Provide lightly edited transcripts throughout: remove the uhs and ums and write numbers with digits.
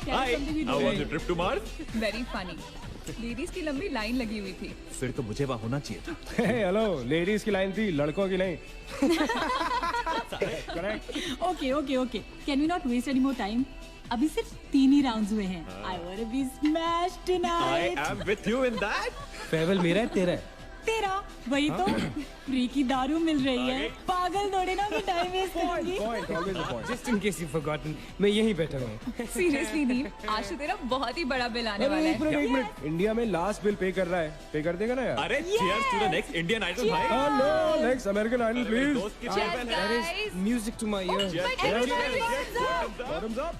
Hi, how was your trip to Mars? Very funny. Ladies की लंबी line लगी हुई थी। फिर तो मुझे वहाँ होना चाहिए था। हेलो, लेडीज की लाइन थी, लड़कों की नहीं। Okay okay okay, can we not waste any more time? अभी सिर्फ 3 ही राउंड्स हुए हैं। I want to be smashed I tonight. am with you in that. Farewell मेरा है, तेरा है। तेरा वही तो फ्री की दारू मिल रही है। पागल थोड़े ना मैं टाइम वेस्ट करूंगी। Point, always a point. Just in case you've forgotten, मैं यहीं बैठा हूँ। सीरियसली नील, आज तो तेरा बहुत ही बड़ा बिल आने वाला एक है। मिनट, इंडिया में लास्ट बिल पे कर रहा है, पे कर देगा ना यार? अरे cheers to the next Indian Idol भाई. हेलो, नेक्स्ट अमेरिकन आइडल मेरे प्लीज। दोस्त की Cheers, cheers है. guys. Music to my ears. Cheers, my cheers, God, cheers, thumbs cheers. Bottoms up.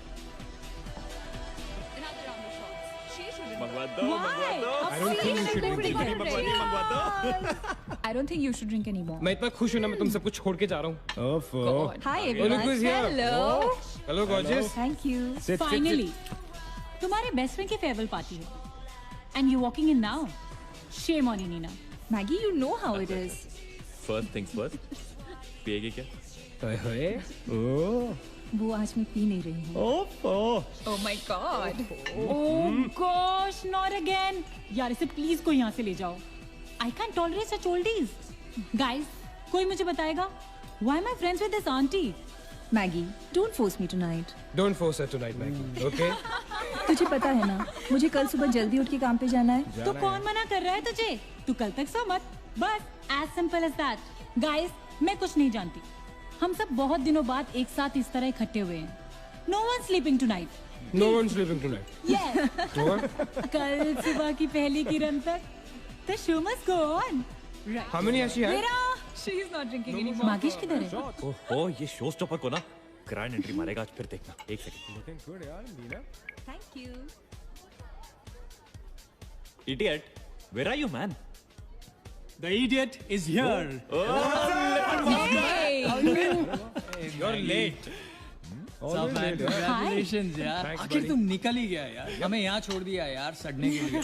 Another round of shots. She shouldn't. मंगवा दो, मंगवा दो. I don't think you should drink Pretty it. good, मंगवा दी, मंगवा दो. I don't think you should drink anymore. मैं इतना खुश हूँ ना, मैं तुम सबको छोड़ के जा रहा हूँ। ओफो। God. Hi Look everyone. who's here. Hello. Hello gorgeous. Thank you. Finally तुम्हारे बेस्ट फ्रेंड की फेयरवेल पार्टी है and you walking in now. Shame on you Nina. Maggie, you know how it is. First things first. पिएगी क्या? ओए, ओह, वो आज मैं P नहीं रही हूँ। ओफो। Oh my God. Oh gosh, not again. यार इसे प्लीज कोई यहाँ से ले जाओ। I can tolerate such oldies. Guys, कोई मुझे बताएगा why am I friends with this aunty? Maggie, don't force me tonight. Don't force her tonight, Maggie. Okay? तुझे पता है ना, मुझे कल सुबह जल्दी उठ के काम पे जाना है। तो कौन मना कर रहा है तुझे? तू कल तक सो मत। बस as simple as that. Guys, मैं कुछ नहीं जानती। हम सब बहुत दिनों बाद एक साथ इस तरह इकट्ठे हुए हैं। No one sleeping tonight. No one's sleeping tonight. Yes. What? कल सुबह की पहली किरण तक the show must go on. Right. How many has she had? मेरा She is not drinking anymore. मागिश किधर है? ओहो, ये शो स्टॉपर को ना ग्रैंड एंट्री मारेगा आज, फिर देखना. एक सेकंड. Looking good, यार, Neena. Thank you. Idiot, where are you, man? The idiot is here. Hey. You're late. Always late, यार। Congratulations यार. Thanks, आखिर buddy. तुम निकल ही गया यार. हमें यहाँ छोड़ दिया यार सड़ने के लिए.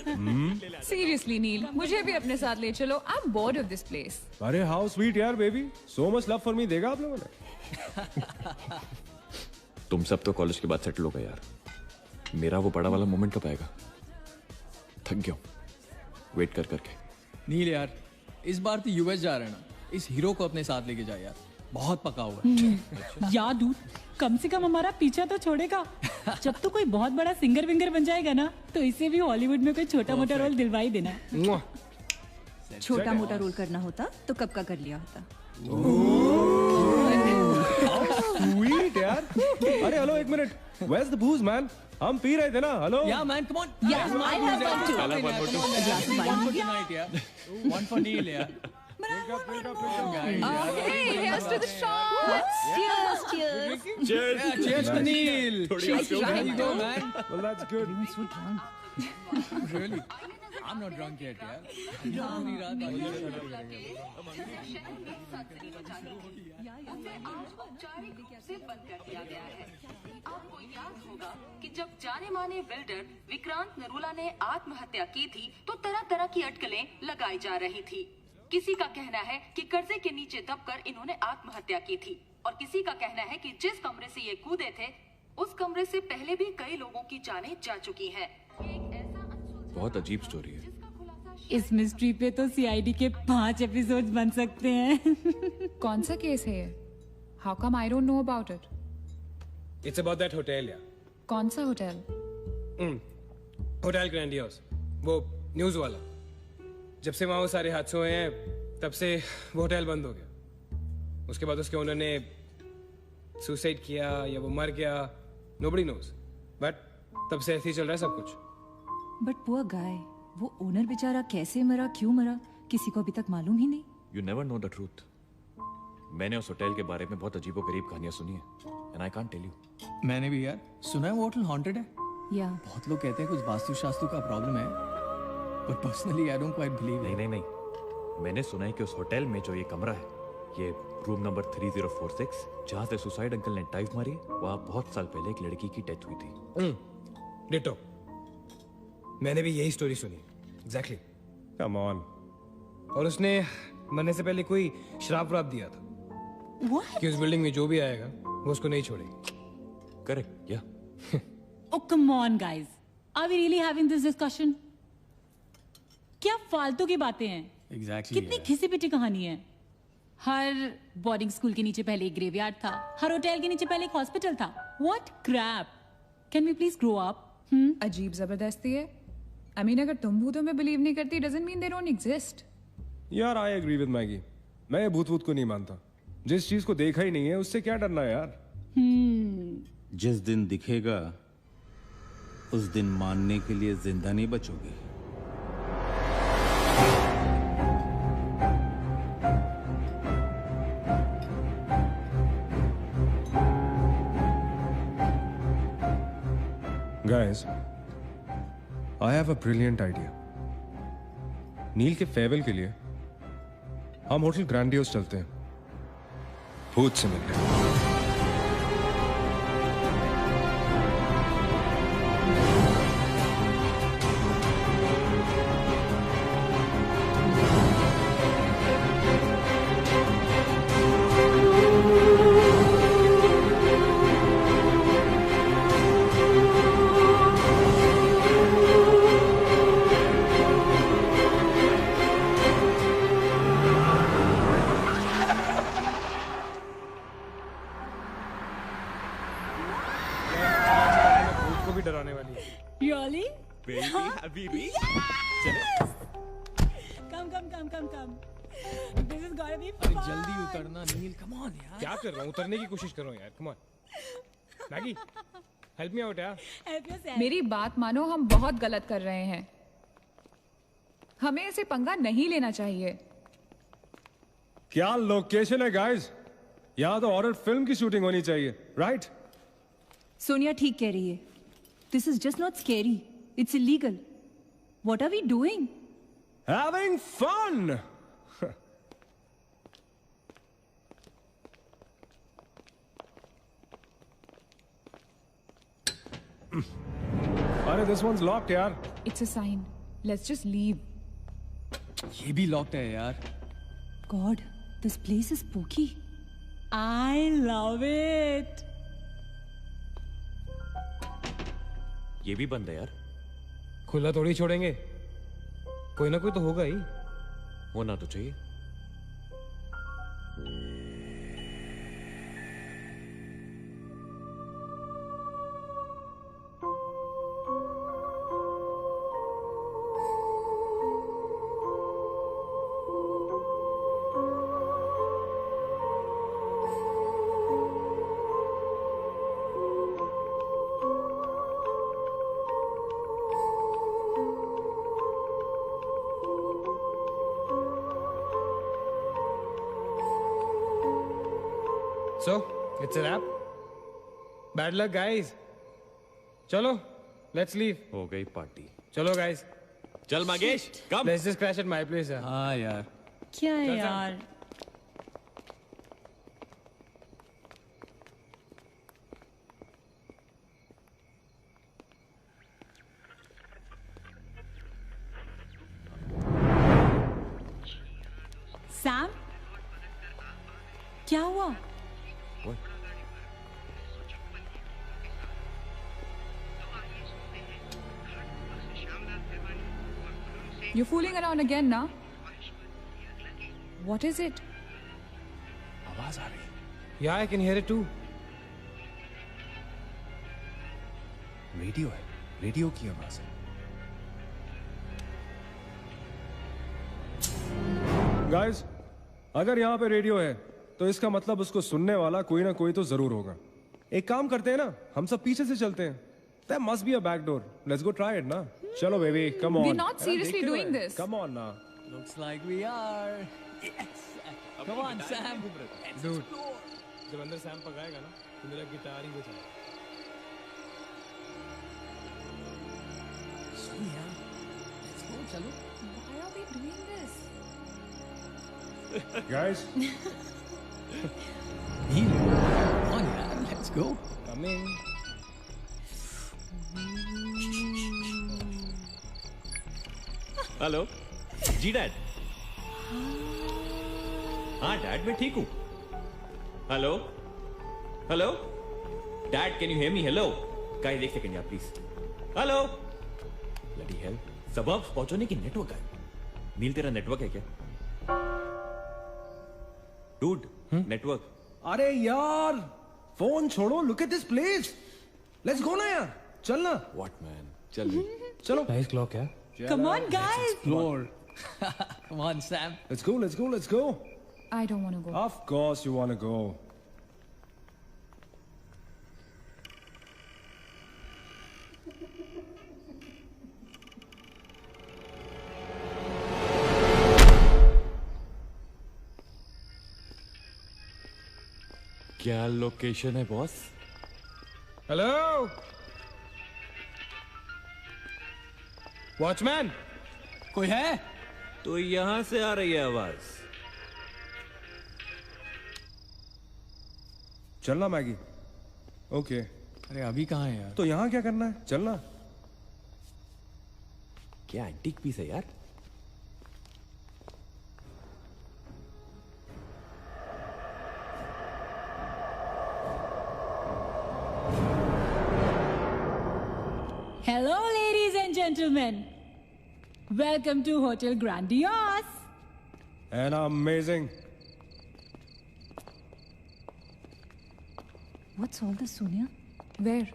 Seriously, नील, मुझे भी अपने साथ ले चलो। I'm bored of this place. अरे how sweet यार, baby. So much love for me देगा आप लोगों ने? तुम सब तो कॉलेज के बाद सेटल हो गए यार. मेरा वो बड़ा वाला मोमेंट कब आएगा? थक गया हूँ वेट कर करके. नील यार, इस बार तो यूएस जा रहे हैं ना. इस हीरो को अपने साथ लेके जा यार. बहुत पका हुआ है. याद दूर कम से कम हमारा पीछा तो छोड़ेगा। जब तो कोई बहुत बड़ा सिंगर विंगर बन जाएगा ना, तो इसे भी हॉलीवुड में कोई छोटा मोटा रोल दिलवाई देना। Mwah. छोटा मोटा रोल करना होता तो कब का कर लिया होता। Sweet यार। अरे हेलो, एक minute. Where's the booze, man? हम पी रहे थे ना, hello? Yeah man, come on. Yeah, I have one too. I'll have one more too. One for tonight यार. One for Neil यार. Okay, here's to the shots. Cheers, cheers. Cheers. Yeah, cheers to Neil. थोड़ी और पियो. There you go man. Well, that's good. Really? I'm not drunk yet यार. पूरी रात औपचारिक रूप से बंद कर दिया गया है। आपको याद होगा कि जब जाने माने बिल्डर विक्रांत नरूला ने आत्महत्या की थी, तो तरह तरह की अटकलें लगाई जा रही थी। किसी का कहना है कि कर्जे के नीचे दबकर इन्होंने आत्महत्या की थी, और किसी का कहना है कि जिस कमरे से ये कूदे थे, उस कमरे से पहले भी कई लोगों की जानें जा चुकी हैं। एक ऐसा अनसुलझा बहुत अजीब स्टोरी है. जिसका खुलासा इस मिस्ट्री पे तो सीआईडी के 5 एपिसोड बन सकते हैं। कौन सा केस है ये? How come I don't know about it? It's about that hotel यार. कौन सा होटल? होटल ग्रैंडियोस, वो न्यूज वाला. जब से वहाँ वो सारे हादसे हुए हैं, तब से वो होटल बंद हो गया. उसके बाद उसके ओनर ने सुसाइड किया या वो मर गया, nobody knows. बट तब से ऐसे ही चल रहा है सब कुछ. बट पुअर गाय, वो ओनर बेचारा कैसे मरा, क्यों मरा, किसी को अभी तक मालूम ही नहीं। You never know the truth. मैंने उस होटल के बारे में बहुत अजीबोगरीब कहानियां सुनी है and I can't tell you. मैंने भी यार सुना है वो होटल हॉन्टेड है। या बहुत लोग कहते हैं कुछ वास्तुशास्त्र का प्रॉब्लम है, but personally I don't quite believe नहीं नहीं नहीं, मैंने सुना है कि उस होटल में जो ये कमरा है, ये रूम नंबर 3046, जहाँ से सुसाइड अंकल ने डाइव मारी, वहाँ बहुत साल पहले एक लड़की की डेथ हुई थी। डिटो, मैंने भी यही स्टोरी सुनी। एग्जैक्टली। Come on. और उसने मरने से पहले कोई श्राप व्राप दिया था कि उस बिल्डिंग में जो भी आएगा वो उसको नहीं छोड़ेगी। करेक्ट या Oh, come on, guys. Are we really having this discussion? क्या फालतू की बातें हैं? Exactly. कितनी घिसी पिटी कहानी है. हर बोर्डिंग स्कूल के नीचे पहले एक ग्रेवयार्ड था. हर होटल के नीचे पहले एक हॉस्पिटल था. What crap? Can we please grow up? अजीब जबरदस्ती है. I mean, अगर तुम भूतों में बिलीव नहीं करती, doesn't mean they don't exist. यार आई एग्री विद मैगी. मैं भूत को नहीं मानता. जिस चीज को देखा ही नहीं है उससे क्या डरना है यार. जिस दिन दिखेगा उस दिन मानने के लिए जिंदा नहीं बचोगे. Guys, I have a brilliant idea. नील के फेयरवेल के लिए हम होटल ग्रैंडियोस चलते हैं. भूत से मिलने. डराने वाली है. Really? Baby, Habibi. Come. This is gonna be अरे fun. जल्दी उतरना नील. Come on यार. क्या कर रहा हूँ? उतरने की कोशिश कर रहा हूँ यार. Come on. Maggi, help me out यार. Help yourself. मेरी बात मानो, हम बहुत गलत कर रहे हैं. हमें ऐसे पंगा नहीं लेना चाहिए. क्या लोकेशन है गाइस? यहाँ तो हॉरर फिल्म की शूटिंग होनी चाहिए, राइट? सोनिया ठीक कह रही है. This is just not scary. It's illegal. What are we doing? Having fun. अरे this one's locked यार. It's a sign. Let's just leave. ये भी लॉक्ड है यार. God, this place is spooky. I love it. ये भी बंद है यार. खुला थोड़ी छोड़ेंगे. कोई ना कोई तो होगा ही. होना तो चाहिए. So, it's a wrap. Bad luck, guys. चलो, let's leave. हो गई पार्टी. चलो, guys. चल मगेश, कम. Let's just crash at my place. यार. हाँ यार. क्या है चल, चल. यार? सैम, क्या हुआ? You're fooling around again now. What is it? आवाज आ रही है. Yeah, I can hear it too. Radio है. रेडियो की आवाज है. Guys, अगर यहाँ पे रेडियो है तो इसका मतलब उसको सुनने वाला कोई ना कोई तो जरूर होगा. एक काम करते हैं ना, हम सब पीछे से चलते हैं. There must be a back door. Let's go try it ना. चलो baby, come on. We're not seriously देखते doing रहो. this. Come on ना. Looks like we are. Yes. Come on, Sam. Dude, जब अंदर सैम पकाएगा ना, तो मेरा गिटार ही बजाएगा. Sonia, let's go. चलो. Why are we doing this? Guys, Neil, come on यार. Let's go. come in. Hello ji dad. हाँ डैड मैं ठीक हूँ. Hello hello dad can you hear me. Hello guys एक सेकंड यार प्लीज। हेलो ब्लडी हेल, सबब पहुंचने की नेटवर्क है। नील तेरा नेटवर्क है क्या? Dude network. अरे यार फोन छोड़ो, look at this place, let's go ना यार, चल ना। व्हाट मैन, चल चलो। नाइस क्लॉक है। Come on, guys. Explore. Come on, Sam. Let's go, let's go, let's go. I don't want to go. Of course you want to go. क्या location है boss? Hello watchman. कोई है? तो यहां से आ रही है आवाज। चलना मैगी। ओके अरे अभी कहाँ है यार? तो यहाँ क्या करना है, चलना। क्या एंटीक पीस है यार? Hello, ladies and gentlemen. Welcome to Hotel Grandiose. And amazing. What's all this, Sonia? Where?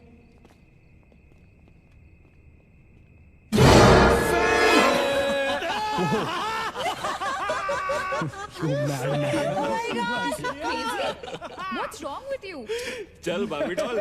Crazy? What's wrong with you? चल बाबी doll.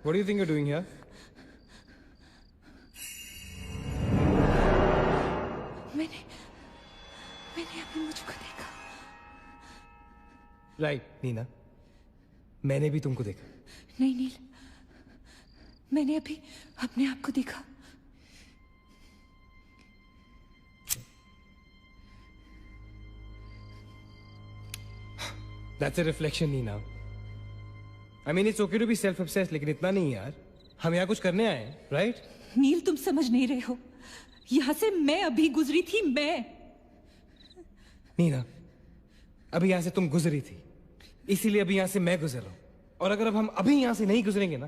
What do you think you're doing here? मैंने अभी मुझको देखा। राइट नीना, मैंने भी तुमको देखा। नहीं नील, मैंने अभी अपने आप को देखा। That's a reflection, Nina. I mean, it's okay to be self-obsessed, लेकिन इतना नहीं यार। हम यहाँ कुछ करने आए हैं, right? नील तुम समझ नहीं रहे हो, यहाँ से मैं अभी गुजरी थी। मैं नीना, अभी यहाँ से तुम गुजरी थी, इसीलिए अभी यहाँ से मैं गुजर रहा हूँ। और अगर अब हम अभी यहाँ से नहीं गुजरेंगे ना,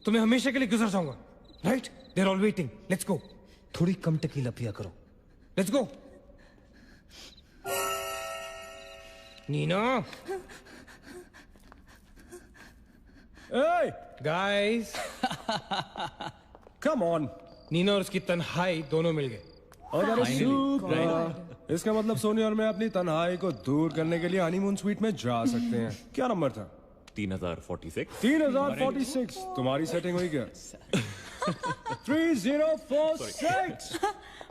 तो मैं हमेशा के लिए गुजर जाऊंगा। Right? They're all waiting. Let's go. थोड़ी कम टकीला पिया करो। Let's go. Neena. Hey, Guys. come on. Neena और उसकी तन्हाई दोनों मिल गए। अरे सुपर। इसका मतलब सोनी और मैं अपनी तन्हाई को दूर करने के लिए हनीमून स्वीट में जा सकते हैं। क्या नंबर था? 3046। 3046। तुम्हारी सेटिंग हुई क्या? 3046।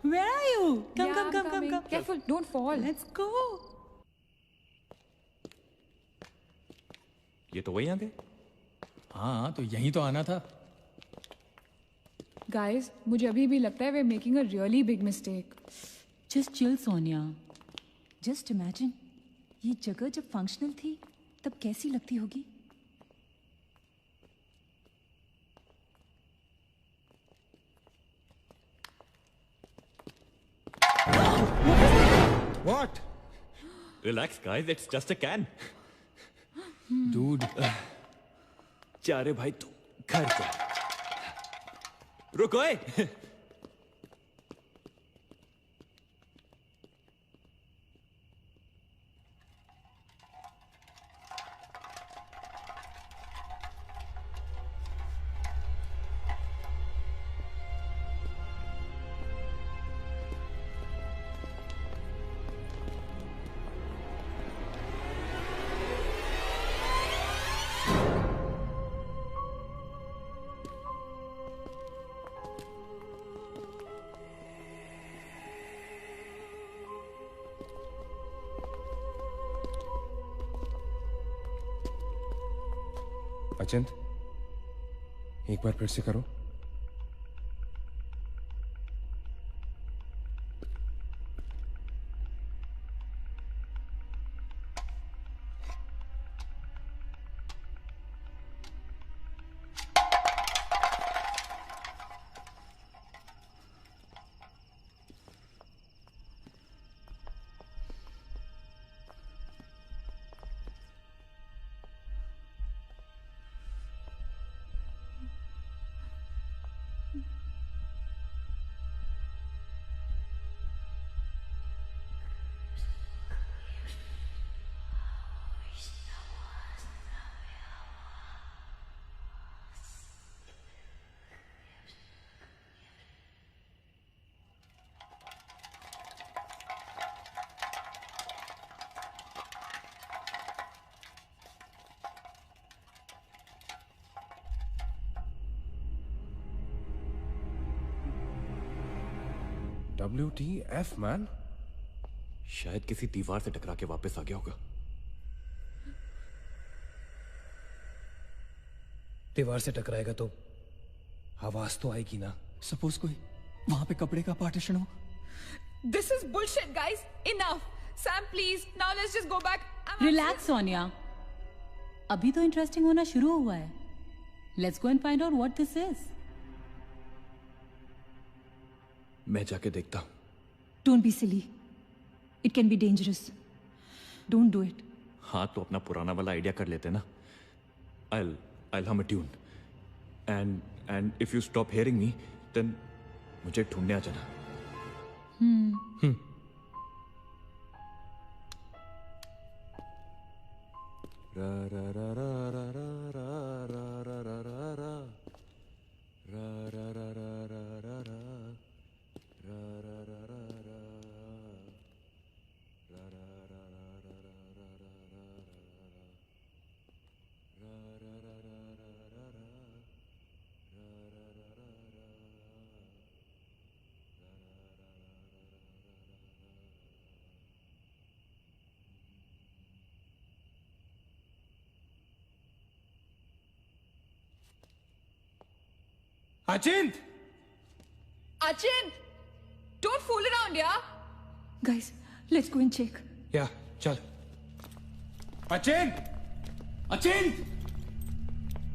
Where are you? Come. Careful, don't fall. Let's go. ये तो वही आ गए। हाँ तो यहीं तो आना था। Guys, मुझे अभी भी लगता है we're making a really big mistake. Just chill, Sonia. Just imagine, ये जगह जब फंक्शनल थी तब कैसी लगती होगी. What? Relax, guys. It's just a can. Dude. जा रे भाई तू घर जा. रुको. अचिंत, एक बार फिर से करो. WTF man? शायद किसी दीवार से टकरा के वापस आ गया होगा. दीवार से टकराएगा तो आवाज तो आएगी ना. सपोज कोई वहां पे कपड़े का पार्टीशन हो. This is bullshit, guys. Enough. Sam, please. Now let's just go back. Relax, Sonia. अभी तो इंटरेस्टिंग होना शुरू हुआ है. Let's go and find out what this is. मैं जाके देखता हूं. Don't be silly. It can be dangerous. Don't do it. हाँ तो अपना पुराना वाला आइडिया कर लेते ना. I'll hum a tune. And if you stop hearing me, then मुझे ढूंढने आ जाना. रा रा रा रा रा रा रा रा रा रा रा रा रा रा रा रा रा. Achint! Achint! Don't fool around, yeah? Guys, let's go and check. Yeah, chal. Achint! Achint!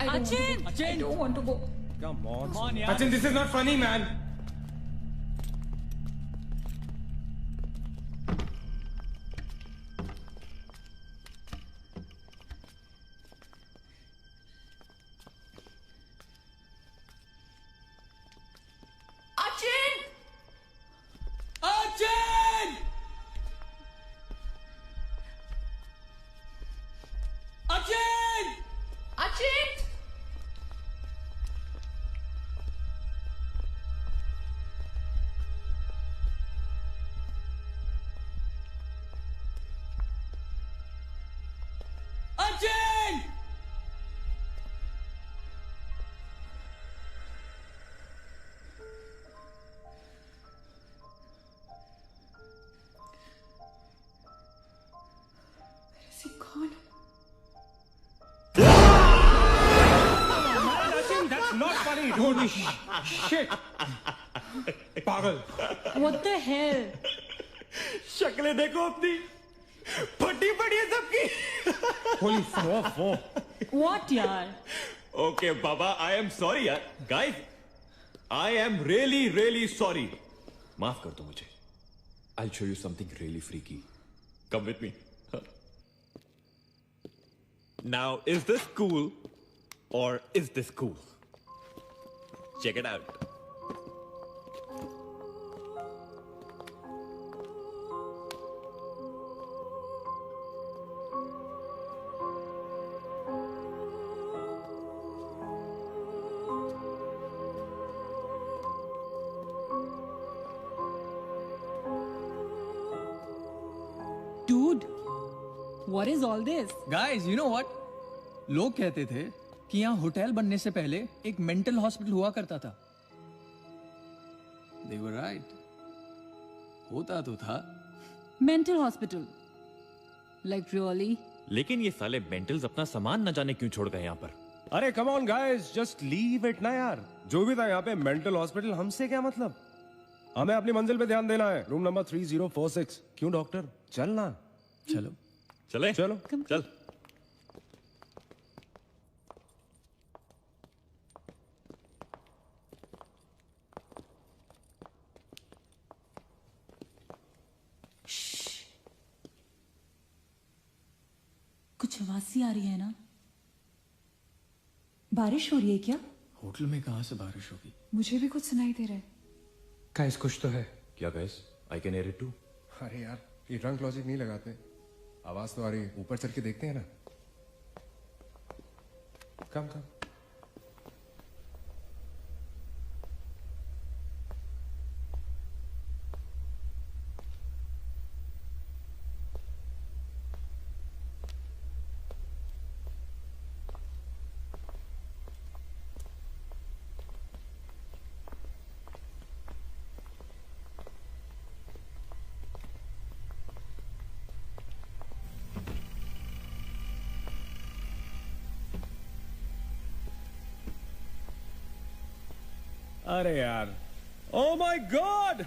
Achint! I don't want to go. Come on. Achint, this is not funny, man. Holy shit! पागल। What the hell? शक्लें देखो अपनी, फटी पड़ी है सबकी। Holy fuck! What यार? Okay, Baba, I am sorry यार. Guys, I am really sorry. माफ कर दो मुझे. I'll show you something really freaky. Come with me. Now, is this cool or is this cool? Check it out. Dude, what is all this? Guys you know what, लोग कहते थे कि यहाँ hotel बनने से पहले एक मेंटल हॉस्पिटल हुआ करता था. They were right. होता तो था. Mental hospital. Like really? लेकिन ये साले मेंटल्स अपना सामान न जाने क्यों छोड़ गए यहाँ पर. अरे come on guys, just leave it ना यार. जो भी था यहाँ पे मेंटल हॉस्पिटल, हमसे क्या मतलब. हमें अपनी मंजिल पे ध्यान देना है. Room number 3046. क्यों डॉक्टर, चलना. चलो चले चलो चल. कुछ आवाज सी आ रही है ना? बारिश हो रही है क्या? होटल में कहाँ से बारिश होगी? मुझे भी कुछ सुनाई दे रहा है. Guys, कुछ तो है. क्या guys? I can hear it too. अरे यार, ये ड्रंक लॉजिक नहीं लगाते. आवाज तो आ रही है. ऊपर चढ़ के देखते हैं ना. कम कम. अरे यार, ओ माय गॉड,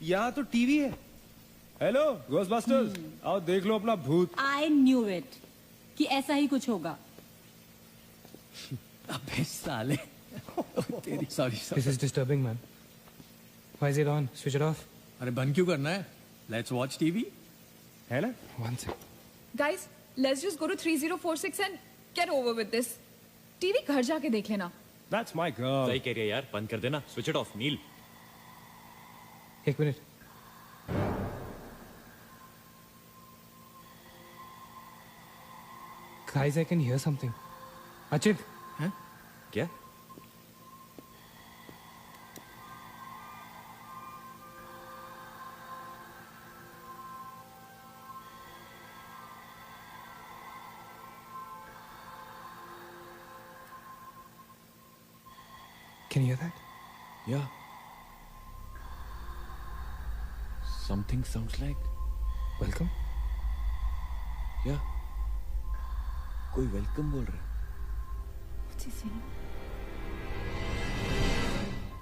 यहाँ तो टीवी है. हेलो घोस्टबस्टर्स, आओ देख लो अपना भूत. I knew it कि ऐसा ही कुछ होगा. अबे साले. तेरी sorry. This is disturbing, man. Why is it on? Switch it off. अरे बंद क्यों करना है? Let's watch TV. है ना? One sec. Guys, let's just go to 3046 and get over with this. TV घर जाके देख लेना. That's my girl. सही कह रही है यार, बंद कर देना. Switch it off, नील. एक minute. Guys, I can hear something. Achit. हैं? क्या? Can you hear that? Yeah. Something sounds like. Welcome. Yeah. कोई वेलकम बोल रहा है.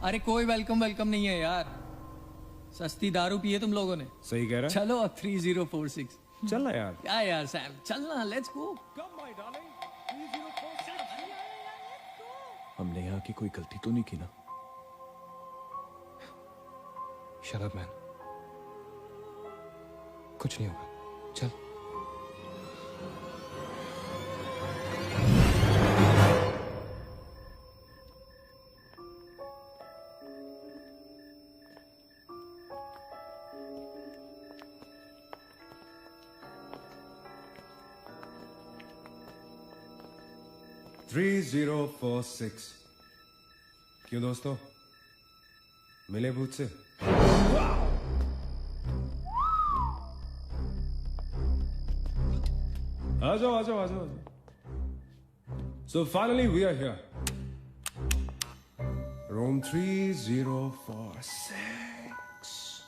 अरे कोई वेलकम नहीं है यार. सस्ती दारू पिए तुम लोगों ने. सही कह रहा है. चलो अब 3046. चलना यार. क्या यार सैम, चलना. Let's go. हमने यहाँ की कोई गलती तो नहीं की ना? Shut up, man. कुछ नहीं होगा. चल. $3046. क्यों दोस्तों, मिले भूत से? आ जाओ. So finally we are here. Room 3046.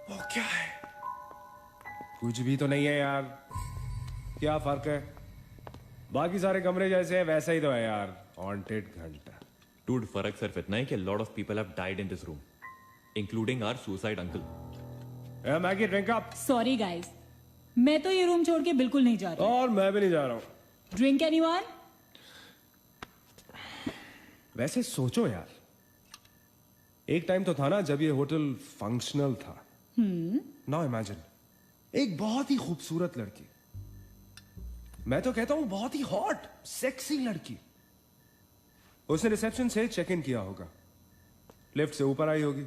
वो क्या है? कुछ भी तो नहीं है यार. क्या फर्क है? बाकी सारे कमरे जैसे है वैसा ही तो है यार. हॉन्टेड घंटा। Dude, फर्क सिर्फ इतना है कि lot of people have died in this room, including our suicide uncle. Maggi drink up. Sorry guys, मैं तो ये रूम छोड़ के बिल्कुल नहीं जा रही। और मैं भी नहीं जा रहा हूँ। Drink anyone? वैसे सोचो यार, एक टाइम तो था ना जब ये होटल फंक्शनल था। नाउ इमेजिन, एक बहुत ही खूबसूरत लड़की, मैं तो कहता हूं बहुत ही हॉट सेक्सी लड़की, उसने रिसेप्शन से चेक इन किया होगा, लिफ्ट से ऊपर आई होगी,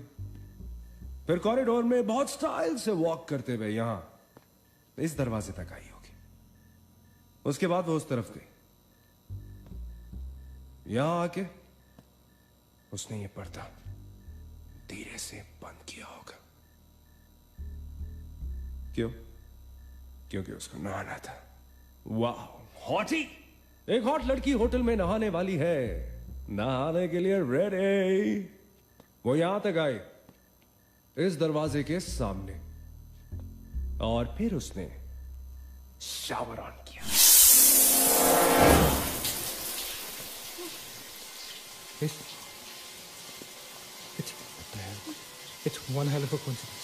फिर कॉरिडोर में बहुत स्टाइल से वॉक करते हुए यहां इस दरवाजे तक आई होगी। उसके बाद वो उस तरफ गई, यहां आके उसने ये पर्दा धीरे से बंद किया होगा। क्यों? क्योंकि उसको नहाना था। वाह, हॉटी! एक हॉट लड़की होटल में नहाने वाली है, नहाने के लिए रेडी। वो यहां तक आई, इस दरवाजे के सामने, और फिर उसने शावर ऑन किया। It's one hell of a coincidence.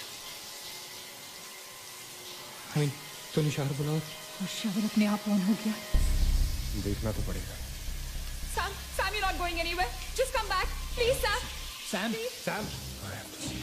I mean, तूने शावर बोला और शावर अपने आप ऑन हो गया। देखना तो पड़ेगा। Sam, you're not going anywhere. Just come back, please, Sam. Sam, Please. Sam, I have to see.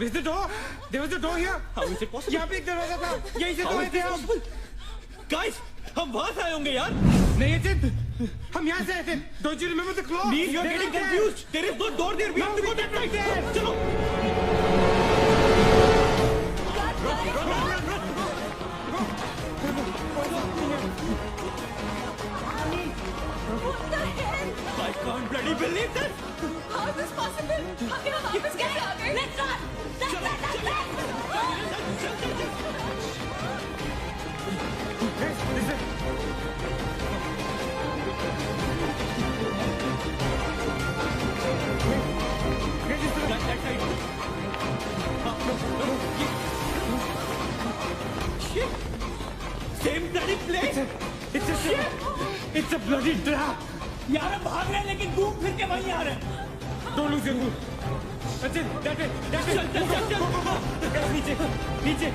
Is the door? There was a door here. How is it possible? यहाँ पे एक दरवाजा था, यहीं से तो आए थे हम। Guys, हम वहां से आए होंगे यार। नहीं अचित, हम यहाँ से आए थे। Don't you remember the claw? Neil, you're getting confused. There is no door there. We have to go that way. चलो। I can't bloody believe this. How is this possible? हम यहाँ वापस कैसे आ गए? Let's run! Same It's a bloody trap. यार हम भाग रहे हैं लेकिन घूम फिर के वहीं आ रहे हैं। Don't lose your cool. Sachin, that way. Go. Guys, नीचे.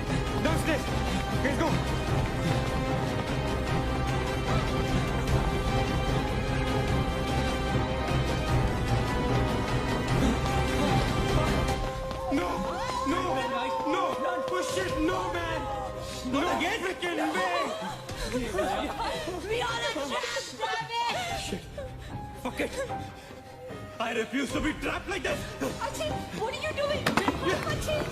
Downstairs. Guys, go. No. Push it. No, man. No, get freaking away. We are a trap, damn it! Shit. Fuck it. I refuse to be trapped like this. Achin, what are you doing? Achin!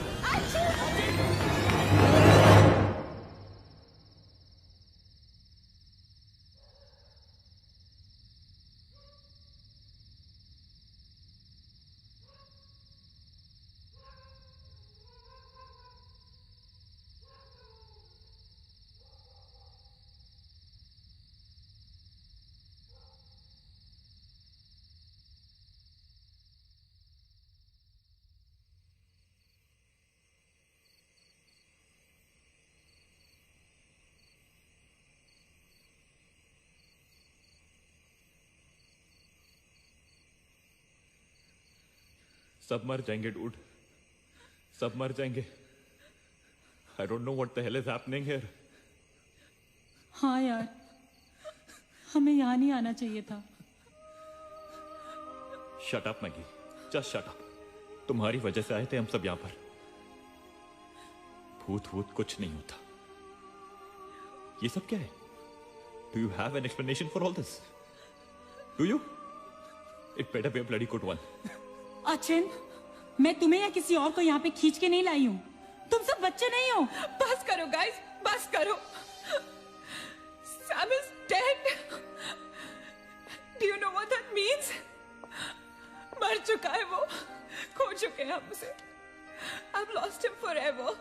सब मर जाएंगे dude, सब मर जाएंगे. I don't know what the hell is happening here. हाँ यार, हमें यहाँ नहीं आना चाहिए था. Shut up Maggi, just shut up. तुम्हारी वजह से आए थे हम सब यहाँ पर. भूत कुछ नहीं होता. ये सब क्या है? Do you have an explanation for all this? Do you? It better be a bloody good one. Achin, मैं तुम्हें या किसी और को यहाँ पे खींच के नहीं लाई हूँ. तुम सब बच्चे नहीं हो. बस करो guys, बस करो. Sam is dead. Do you know what that means? मर चुका है वो. खो चुके हैं हम उसे. I've lost him forever.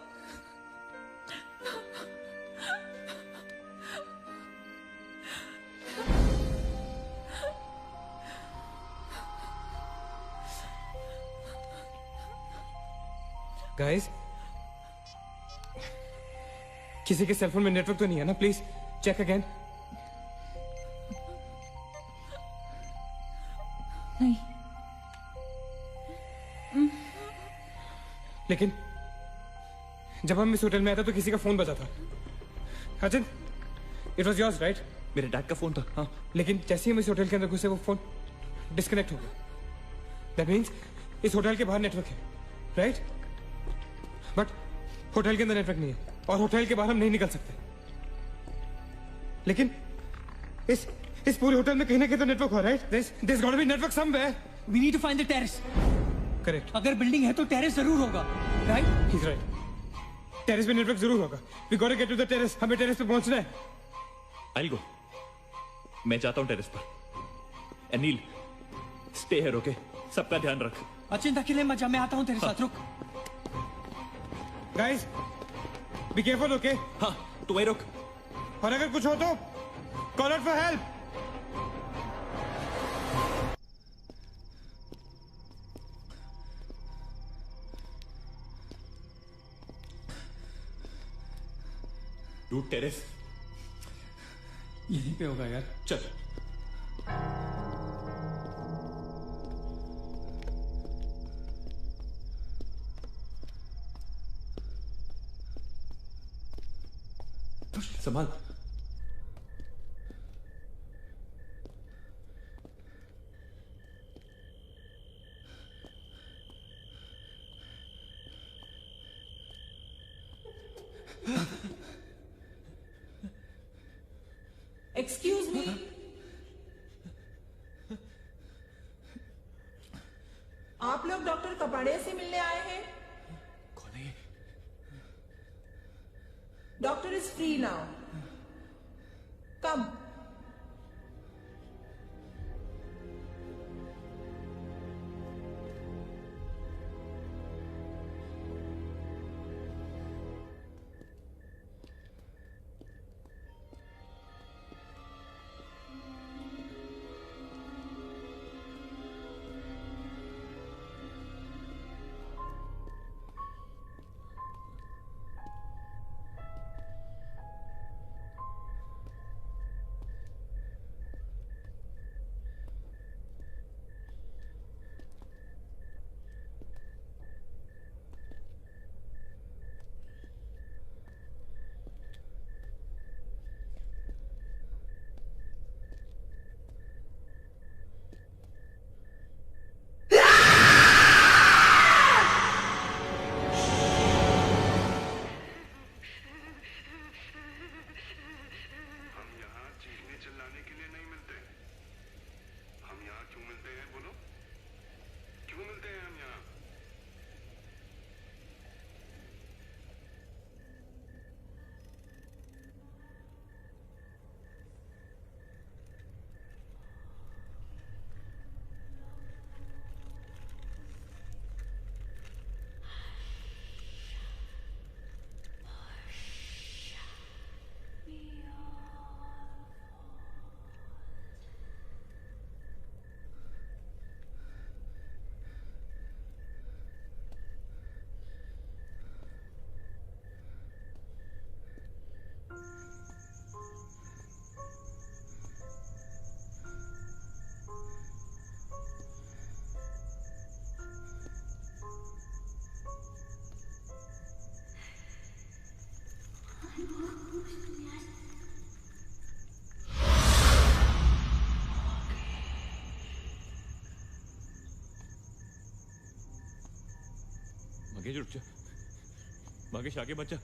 Guys, किसी के सेलफोन में नेटवर्क तो नहीं है ना? Please check again. नहीं. लेकिन जब हम इस होटल में आए थे तो किसी का फोन बजा था. Achin, it was yours right? मेरे डैड का फोन था. हाँ. लेकिन जैसे ही हम इस होटल के अंदर घुसे वो फोन डिस्कनेक्ट हो गया. दैट मीन्स इस होटल के बाहर नेटवर्क है, राइट? बट होटल के अंदर नेटवर्क नहीं है और होटल के बाहर हम नहीं निकल सकते. लेकिन इस पूरे होटल में कहीं ना कहीं तो नेटवर्क हो, right? There's got to be network somewhere. We need to find the terrace. Correct. अगर बिल्डिंग है तो टेरेस जरूर होगा, राइट? He's right. टेरेस पे नेटवर्क जरूर होगा. We gotta get to the terrace. हमें टेरेस पे पहुंचना है. I'll go. मैं जाता हूँ टेरेस पर. Anil, stay here, okay? सबका ध्यान रख. अचिंता अकेले मत जा, मैं आता हूँ तेरे साथ. रुक. Guys, be careful, okay? हाँ, तू वहीं रुक. और अगर कुछ हो तो call out for help. Dude, terrace यहीं पे होगा यार. चल. संभाल. Excuse me. आप लोग डॉक्टर कपाड़े से मिलने आए हैं? कौन है? Doctor is free now. Come. Magesh रुक जा, मगेश आगे बच्चा।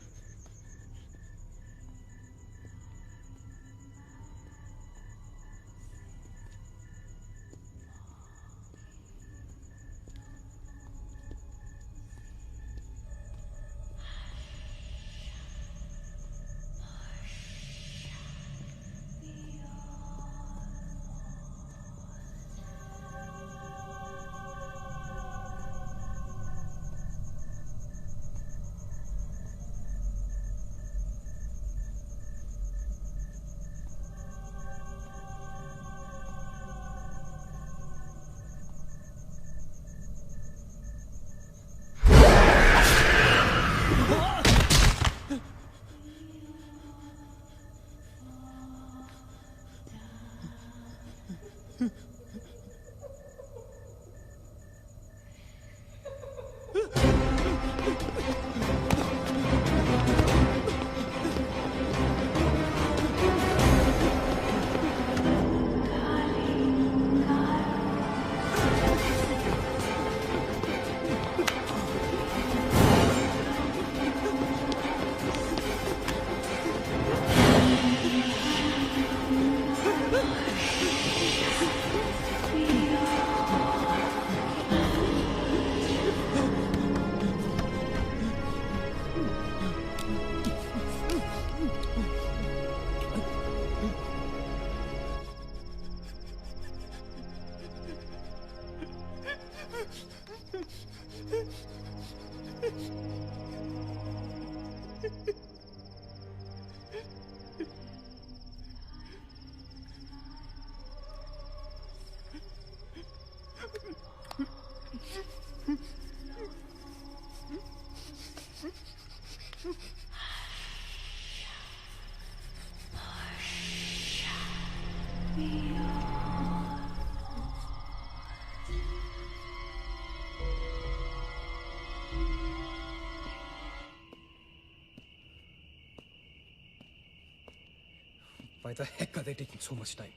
Why the heck are they taking so much time?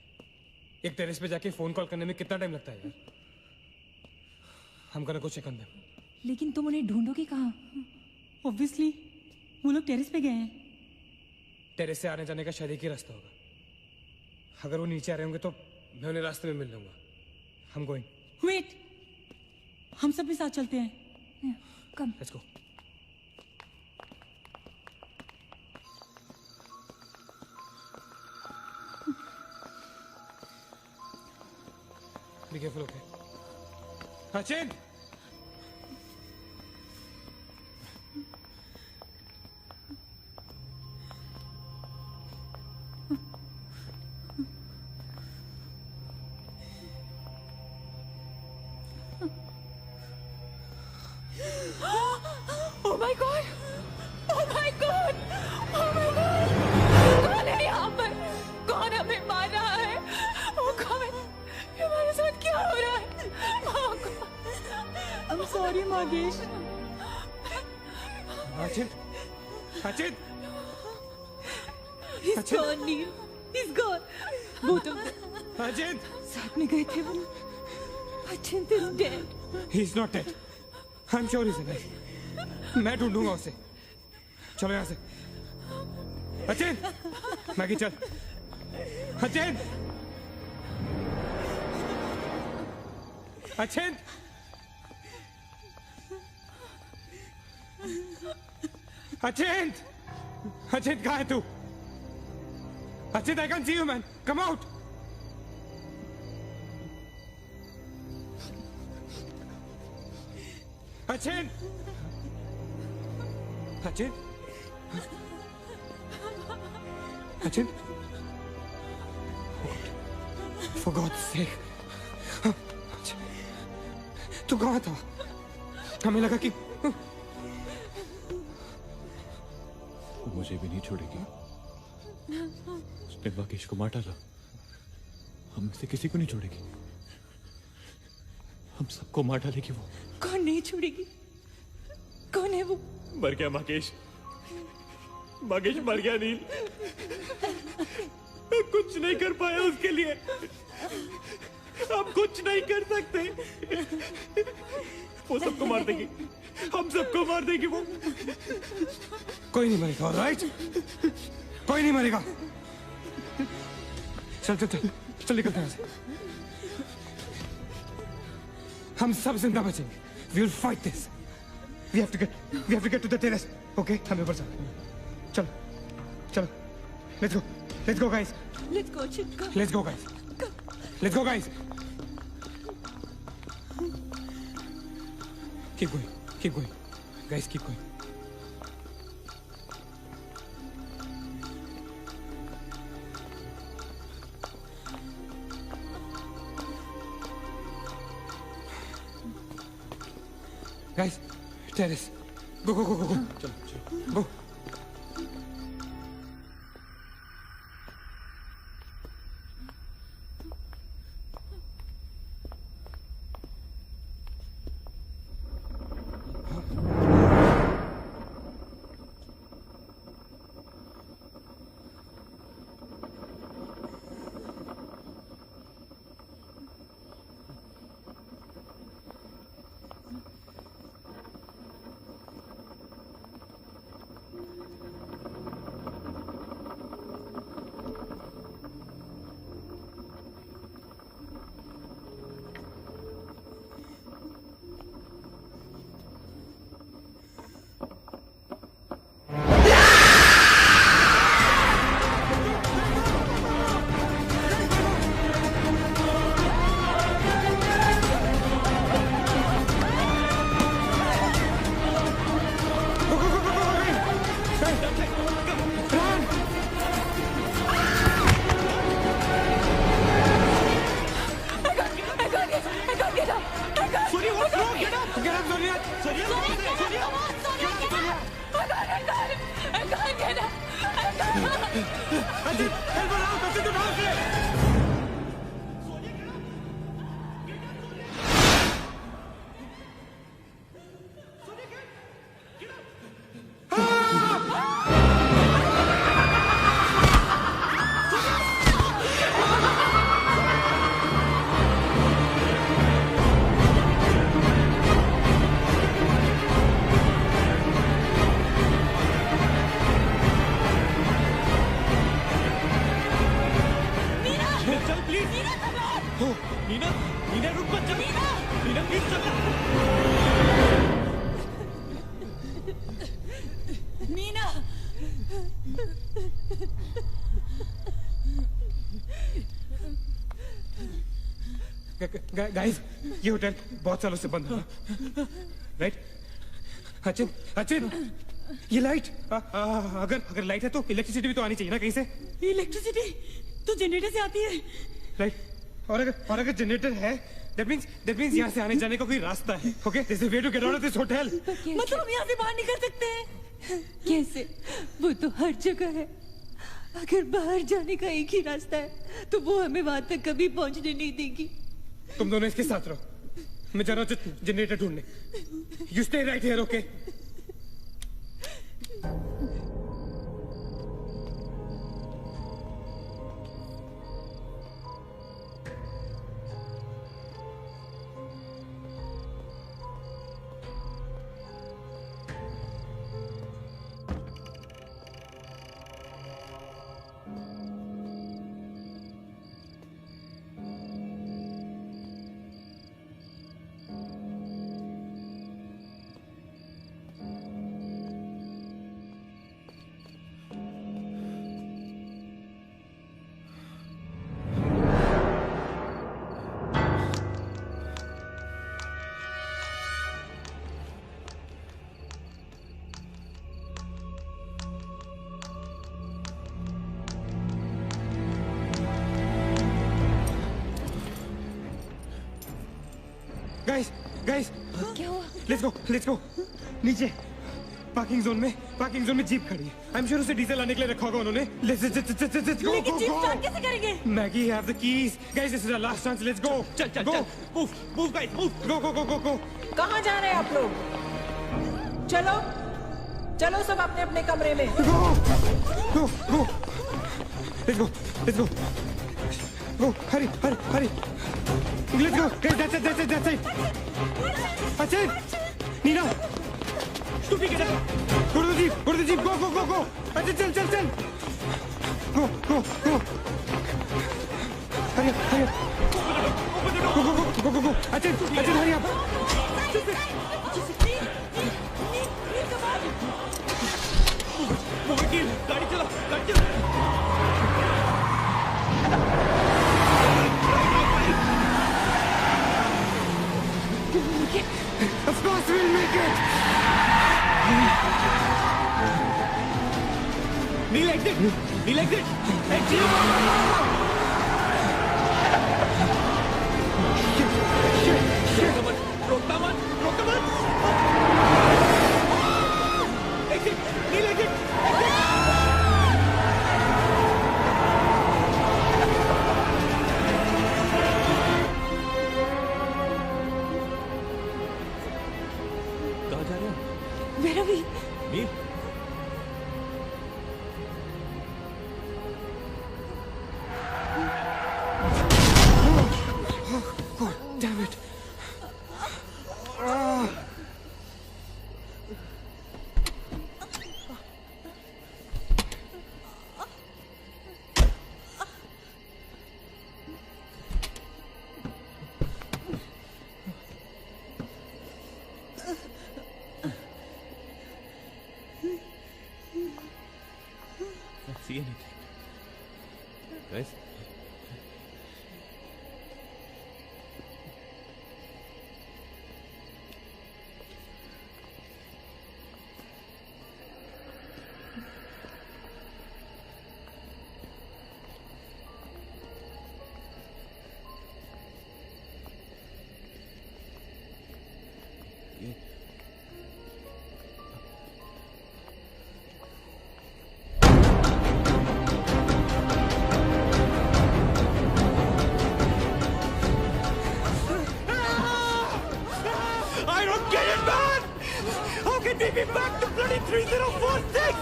एक टेरेस पे जाके फोन कॉल करने में कितना टाइम लगता है यार? I'm gonna go check on them. लेकिन तुम उन्हें ढूंढोगे कहाँ? Obviously, वो लोग टेरेस पे गए हैं। टेरेस से आने जाने का शायद एक ही रास्ता होगा। अगर वो नीचे आ रहे होंगे तो मैं उन्हें रास्ते में मिल लूंगा। I'm going. Wait, हम सब भी साथ चलते हैं। Come. Let's go. Be careful, okay? Achin! Oh my God! Oh my God! Oh my God! कौन है यहाँ पर? कौन हमें मार रहा है? वो कौन? हमारे साथ क्या हो रहा है? Oh God! I'm sorry, Magesh. Achin! Achin! He's gone, Neil. He's gone. Both of them. Achin! साथ में गए थे वो। Achin is dead. He's not dead. I'm sure he's alive. मैं ढूंढूंगा उसे। चलो यहाँ से। अचिन! मैगी चल। अचिन! अचिन! अचिन! अचिन कहाँ है तू? Achin, I can't see you, man. Come out. Achin! Achin? Achin? For God's sake. Achin. तू कहाँ था? हमें लगा कि मुझे भी नहीं छोड़ेगी। उसने मकेश को मार डाला। हम में से किसी को नहीं छोड़ेगी। हम सबको मार डालेगी वो। कौन नहीं छोड़ेगी? कौन है वो? मर गया मकेश। मकेश मर गया नील। मैं कुछ नहीं कर पाया उसके लिए। हम कुछ नहीं कर सकते। वो सबको मार देगी। हम सबको मार देगी वो। कोई नहीं मरेगा, ऑलराइट? कोई नहीं मरेगा। चल चल चल चल निकलते हैं यहाँ से। हम सब जिंदा बचेंगे। We will fight this. We have to get to the terrace. Okay? हमें ऊपर चलो। चलो चलो। Let's go guys. Let's go, Chit. Let's go guys. Let's go guys. Keep going. Guys, keep going. Guys, terrace. Go. चलो. Go. Guys, ये hotel बहुत सालों से बंद है, राइट? अचिन, ये लाइट, अगर लाइट है तो इलेक्ट्रिसिटी भी तो आनी चाहिए ना कहीं से। इलेक्ट्रिसिटी तो जनरेटर से आती है, राइट? और अगर जनरेटर है, that means यहाँ से आने जाने का कोई रास्ता है। Okay, there's a way to get out of this hotel. मतलब हम यहाँ से बाहर निकल सकते हैं? कैसे? वो तो हर जगह है। अगर बाहर जाने का एक ही रास्ता है, तो वो हमें वहां तक कभी पहुंचने नहीं देगी। तुम दोनों इसके साथ रहो, मैं जा रहा हूँ जनरेटर ढूंढने। You stay right here, okay? Guys, क्या हुआ? let's go, नीचे, पार्किंग जोन में जीप खड़ी है। आई एम श्योर उसे डीजल लाने के लिए रखा होगा उन्होंने। लेट्स गो लेकिन जीप स्टार्ट कैसे करेंगे? Maggie have the keys. Guys this is our last chance. Let's go. चल go move guys move. Go. कहाँ जा रहे हैं आप लोग? चलो चलो सब अपने अपने कमरे में। Go let's go Hari let's go guys. That's it अच्छा नीना तू भी किधर? go to the jeep go अच्छा चल go हरी go अच्छा हरी आप गाड़ी चला Of course we'll make it. Neil exit. Exit. Shit. रोकता मत. Exit. Neil exit. कहाँ जा रहे हैं? मेरा भी नील Damn it. See anything? Guys? Take me back to bloody 3046!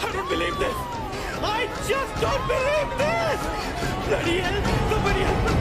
I don't believe this! I just don't believe this! Bloody hell! Somebody help me!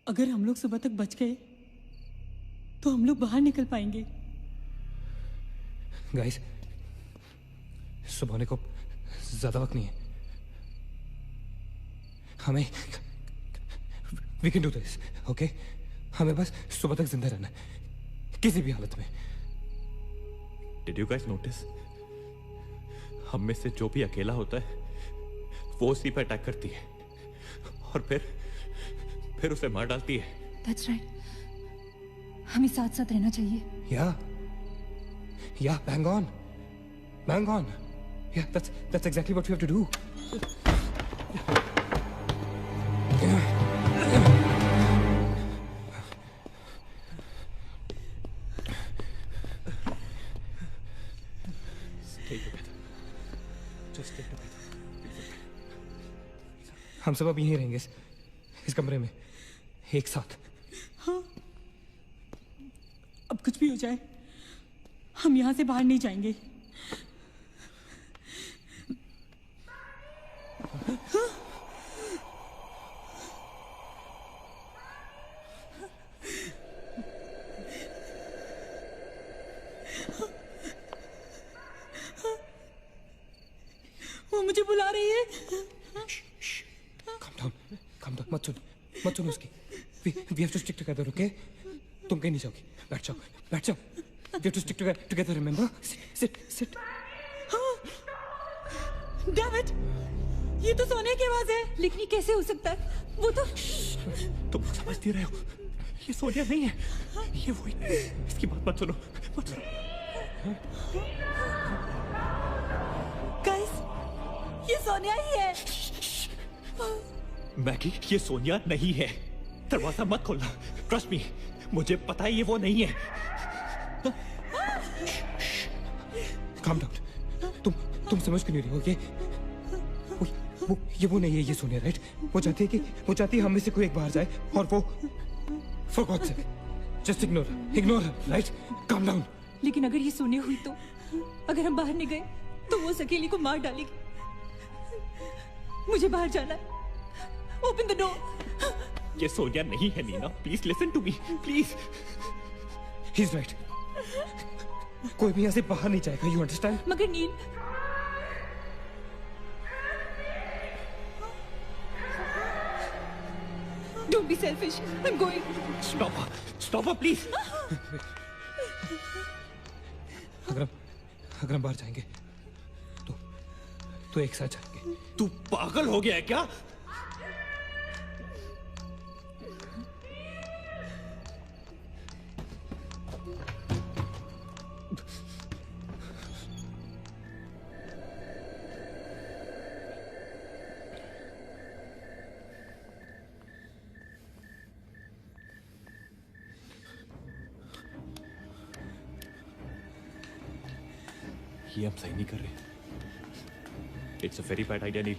अगर हम लोग सुबह तक बच गए तो हम लोग बाहर निकल पाएंगे। गाइस सुबह होने को ज्यादा वक्त नहीं है। हमें we can do this okay. हमें बस सुबह तक जिंदा रहना है किसी भी हालत में। Did you guys notice? हम में से जो भी अकेला होता है वो उसी पर अटैक करती है और फिर उसे मार डालती है। That's right. हमें साथ साथ रहना चाहिए। Yeah, bang on. Yeah, that's exactly what we have to do. Stay together. Just stay together. हम सब अब यहीं रहेंगे इस कमरे में एक साथ। हाँ, अब कुछ भी हो जाए हम यहाँ से बाहर नहीं जाएंगे। हाँ? वो मुझे बुला रही है। Calm down. मत सुन उसकी। We have to stick together, okay? तुम कहीं नहीं जाओगी. बैठ जाओ, बैठ जाओ. We have to stick together, remember? Sit. David, ये तो सोनिया की आवाज है. लेकिन ये कैसे हो सकता है? वो तो तुम समझती रहे हो, ये सोनिया नहीं है, ये वही. इसकी बात मत सुनो, मत सुनो. गाइस, ये सोनिया ही है. मैगी, ये सोनिया नहीं है. दरवाजा मत खोलना. ट्रस्ट मी, मुझे पता है ये वो नहीं है. Calm down. तुम समझ क्यों नहीं रही हो? ये वो नहीं है, ये सोनिया, राइट? वो चाहती है हम में से कोई एक बाहर जाए और वो for God's sake, just ignore her, right? Calm down. लेकिन अगर ये सोनिया हुई तो अगर हम बाहर नहीं गए तो वो उस अकेली को मार डालेगी. मुझे बाहर जाना है. Open the door. ये सोनिया नहीं है Nina. Please listen to me, please. He's right. कोई भी यहाँ से बाहर नहीं जाएगा, you understand? मगर नील, don't be selfish. I'm going. Stop her, please. अगर हम बाहर जाएंगे तो एक साथ जाएंगे. तू पागल हो गया है क्या? ये हम सही नहीं कर रहे. It's a very bad idea Neel.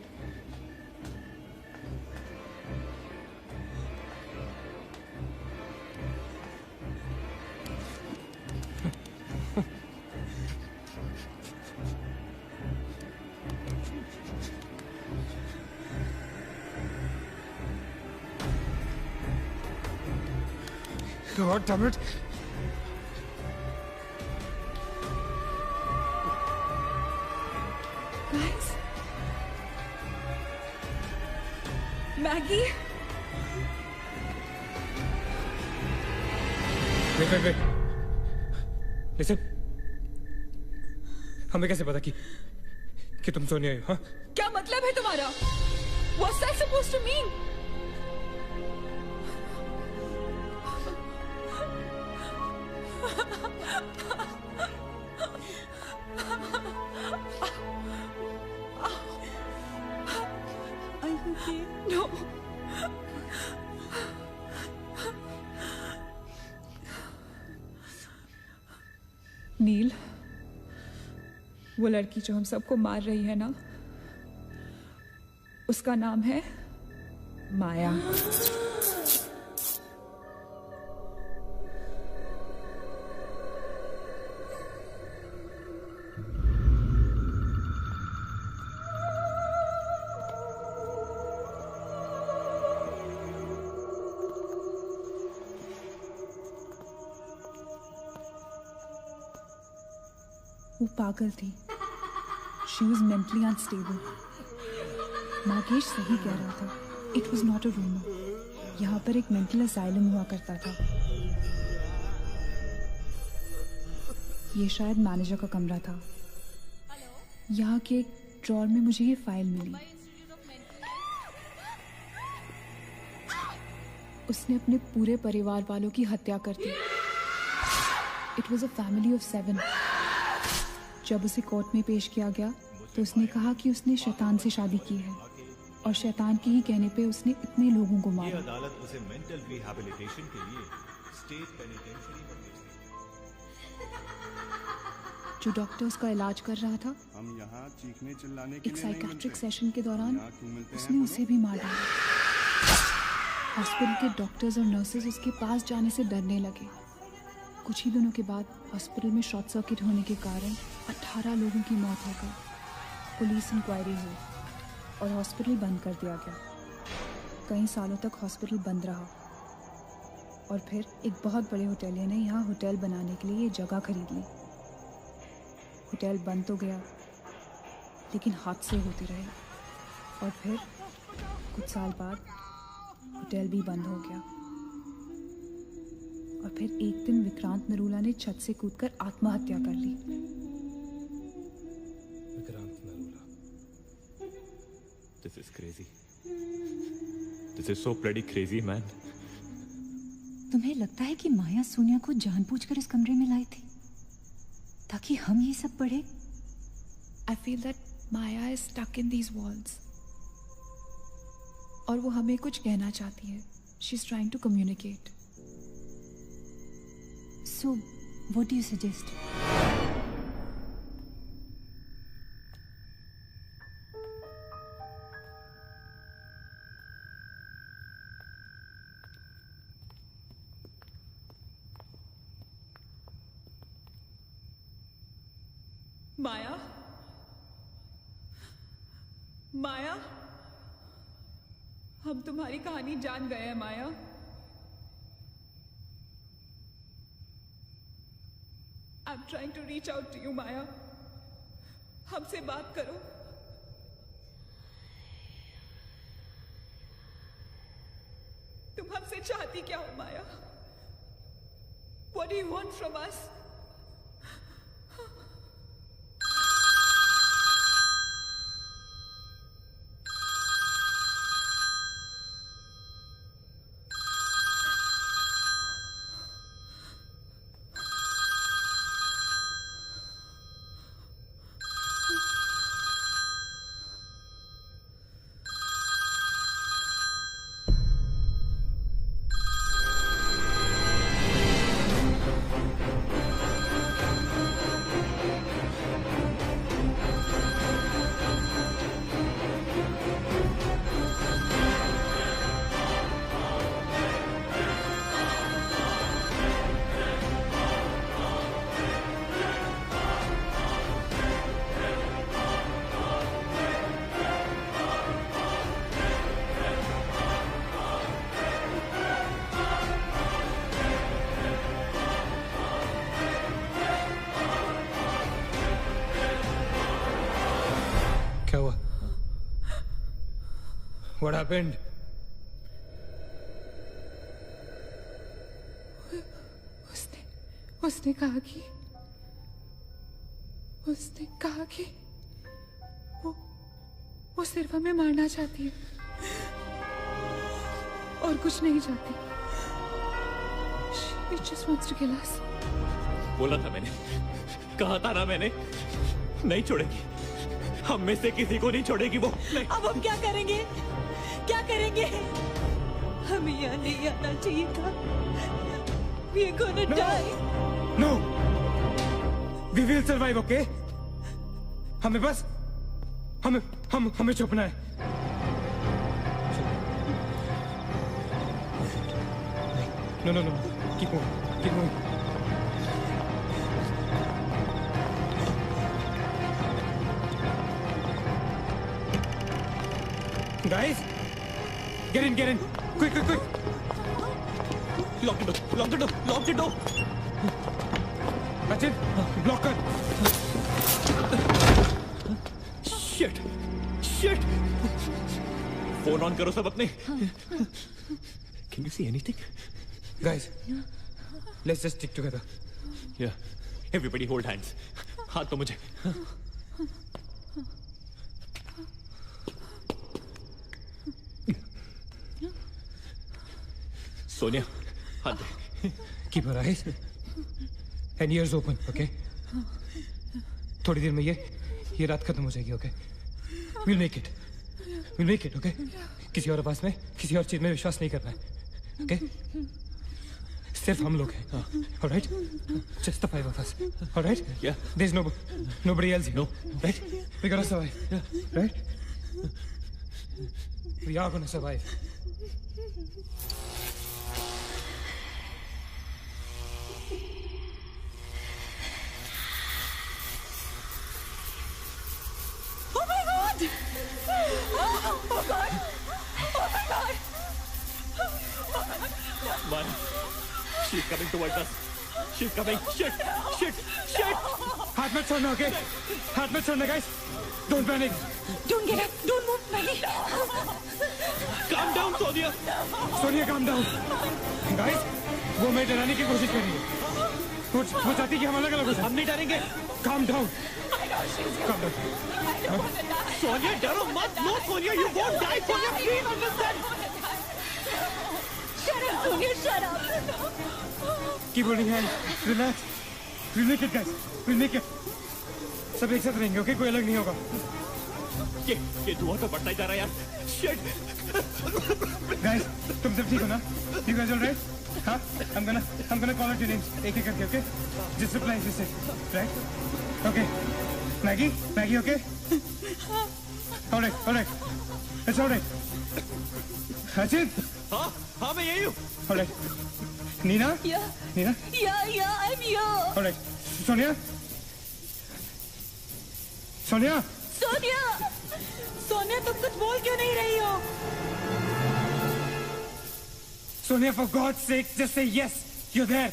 God damn it. Guys, Maggie. Wait. Listen. हमें कैसे पता कि तुम सोनिया हो? हाँ? क्या मतलब है तुम्हारा? What's that supposed to mean? No. नील, वो लड़की जो हम सबको मार रही है ना, उसका नाम है माया. वो पागल थी. She was mentally unstable. Nagesh सही कह रहा था. It was not a rumour. यहाँ पर एक मेंटल असाइलम हुआ करता था. ये शायद मैनेजर का कमरा था. यहाँ के एक ड्रॉर में मुझे ये फाइल मिली. उसने अपने पूरे परिवार वालों की हत्या कर दी. It was a family of 7. जब उसे कोर्ट में पेश किया गया तो उसने कहा कि उसने शैतान से शादी की है और शैतान के ही कहने पे उसने इतने लोगों को मारा. अदालत उसे मेंटल रिहैबिलिटेशन के लिए स्टेट पेनिटेंशियरी में भेज देगी. जो डॉक्टर उसका इलाज कर रहा था, हम यहाँ चीखने चिल्लाने के एक लिए साइकेट्रिक सेशन के दौरान उसने उसे भी मार डाला. हॉस्पिटल के डॉक्टर्स और नर्सेज उसके पास जाने से डरने लगे. कुछ ही दिनों के बाद हॉस्पिटल में शॉर्ट सर्किट होने के कारण 18 लोगों की मौत हो गई. पुलिस इंक्वायरी हुई और हॉस्पिटल बंद कर दिया गया. कई सालों तक हॉस्पिटल बंद रहा और फिर एक बहुत बड़े होटलियर ने यहाँ होटल बनाने के लिए ये जगह खरीद ली. होटल बंद तो गया लेकिन हादसे होते रहे और फिर कुछ साल बाद होटल भी बंद हो गया. और फिर एक दिन विक्रांत नरूला ने छत से कूदकर आत्महत्या कर ली। Vikrant Narula. This is crazy. This is so bloody crazy, man. तुम्हें लगता है कि माया सोनिया को जानबूझकर इस कमरे में लाई थी ताकि हम ये सब पढ़े? I feel that Maya is stuck in these walls. और वो हमें कुछ कहना चाहती है. She's trying to communicate. So, what do you suggest? माया, माया, हम तुम्हारी कहानी जान गए हैं माया। I'm trying to reach out to you, माया। हमसे बात करो। तुम हमसे चाहती क्या हो माया? What do you want from us? क्या हुआ? What happened? उसने कहा कि वो सिर्फ हमें मारना चाहती है और कुछ नहीं चाहती। She just wants to kill us. बोला था मैंने, कहा था ना मैंने, नहीं छोड़ेगी, हम में से किसी को नहीं छोड़ेगी वो। नहीं। अब हम क्या करेंगे? क्या करेंगे? हमें यहाँ नहीं आना चाहिए था। We are gonna die. No. We will survive, okay? हमें बस हमें छुपना है। No. Keep moving. Guys, get in. Quick. Lock the door. Sachin, block कर. Shit. Phone on करो सब अपने. Can you see anything? Guys, let's just stick together. Yeah. Everybody hold hands. हाथ तो मुझे. सोनिया, हाथ दे. Keep your eyes and ears open, okay? थोड़ी देर में ये रात खत्म हो जाएगी, okay? We'll make it, okay? किसी और आवाज में, किसी और चीज में विश्वास नहीं करना है, okay? सिर्फ हम लोग हैं, all right? Just the 5 of us, all right? Yeah. There's nobody else here, no, right? We're gonna survive, right? We are gonna survive. One. She's coming towards us. She's coming. Shit. हाथ मत छोड़ना, okay? हाथ मत छोड़ना, guys. Don't panic. Don't get up. Don't move. नहीं. Calm down, Sonia. Sonia, calm down. Guys, वो मैं डराने की कोशिश कर रही है। वो चाहती कि हम अलग अलग हो जाएं। हम नहीं डरेंगे। Calm down. Calm down. Sonia डरो मत। No Sonia, you won't die. Sonia please understand. Shut up, Sonia, shut up. Keep holding hand. Relax. We'll make it, guys. We'll make it. सब एक साथ रहेंगे, ओके? कोई अलग नहीं होगा। ये धुआं तो बढ़ता ही जा रहा है यार। Shit. Guys, तुम सब ठीक हो ना? You guys all right? हाँ? I'm gonna call out your names एक एक करके, okay? Just reply, just say, right? Okay. Maggie, okay? All right. It's all right. Ajit? हाँ मैं यही हूँ। All right. Nina? Yeah. Nina? Yeah, I'm here. All right. Sonia? Sonia, तुम कुछ बोल क्यों नहीं रही हो? Sonia, for God's sake, just say yes. You're there.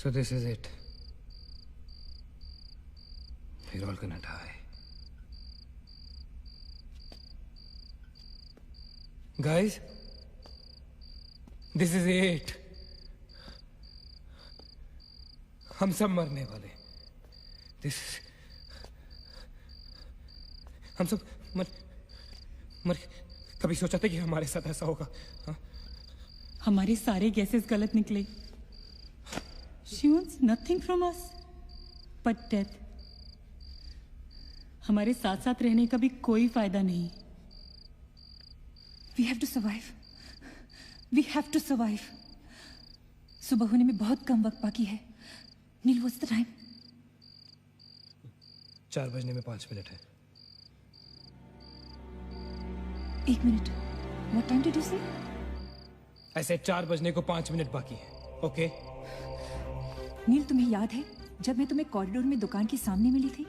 So this is it. We're all gonna die. Guys, this is it. हम सब मरने वाले। This हम सब मर कभी सोचा था कि हमारे साथ ऐसा होगा? हाँ? हमारे सारे गैसेस गलत निकले। She wants nothing from us but death. हमारे साथ साथ रहने का भी कोई फायदा नहीं। We have to survive. We have to survive. सुबह होने में बहुत कम वक्त बाकी है। नील, what's the time? 4 बजने में 5 मिनट है। 1 minute. What time did you say? ऐसे 4 बजने को 5 मिनट बाकी है। ओके? नील, तुम्हें याद है जब मैं तुम्हें कॉरिडोर में दुकान के सामने मिली थी?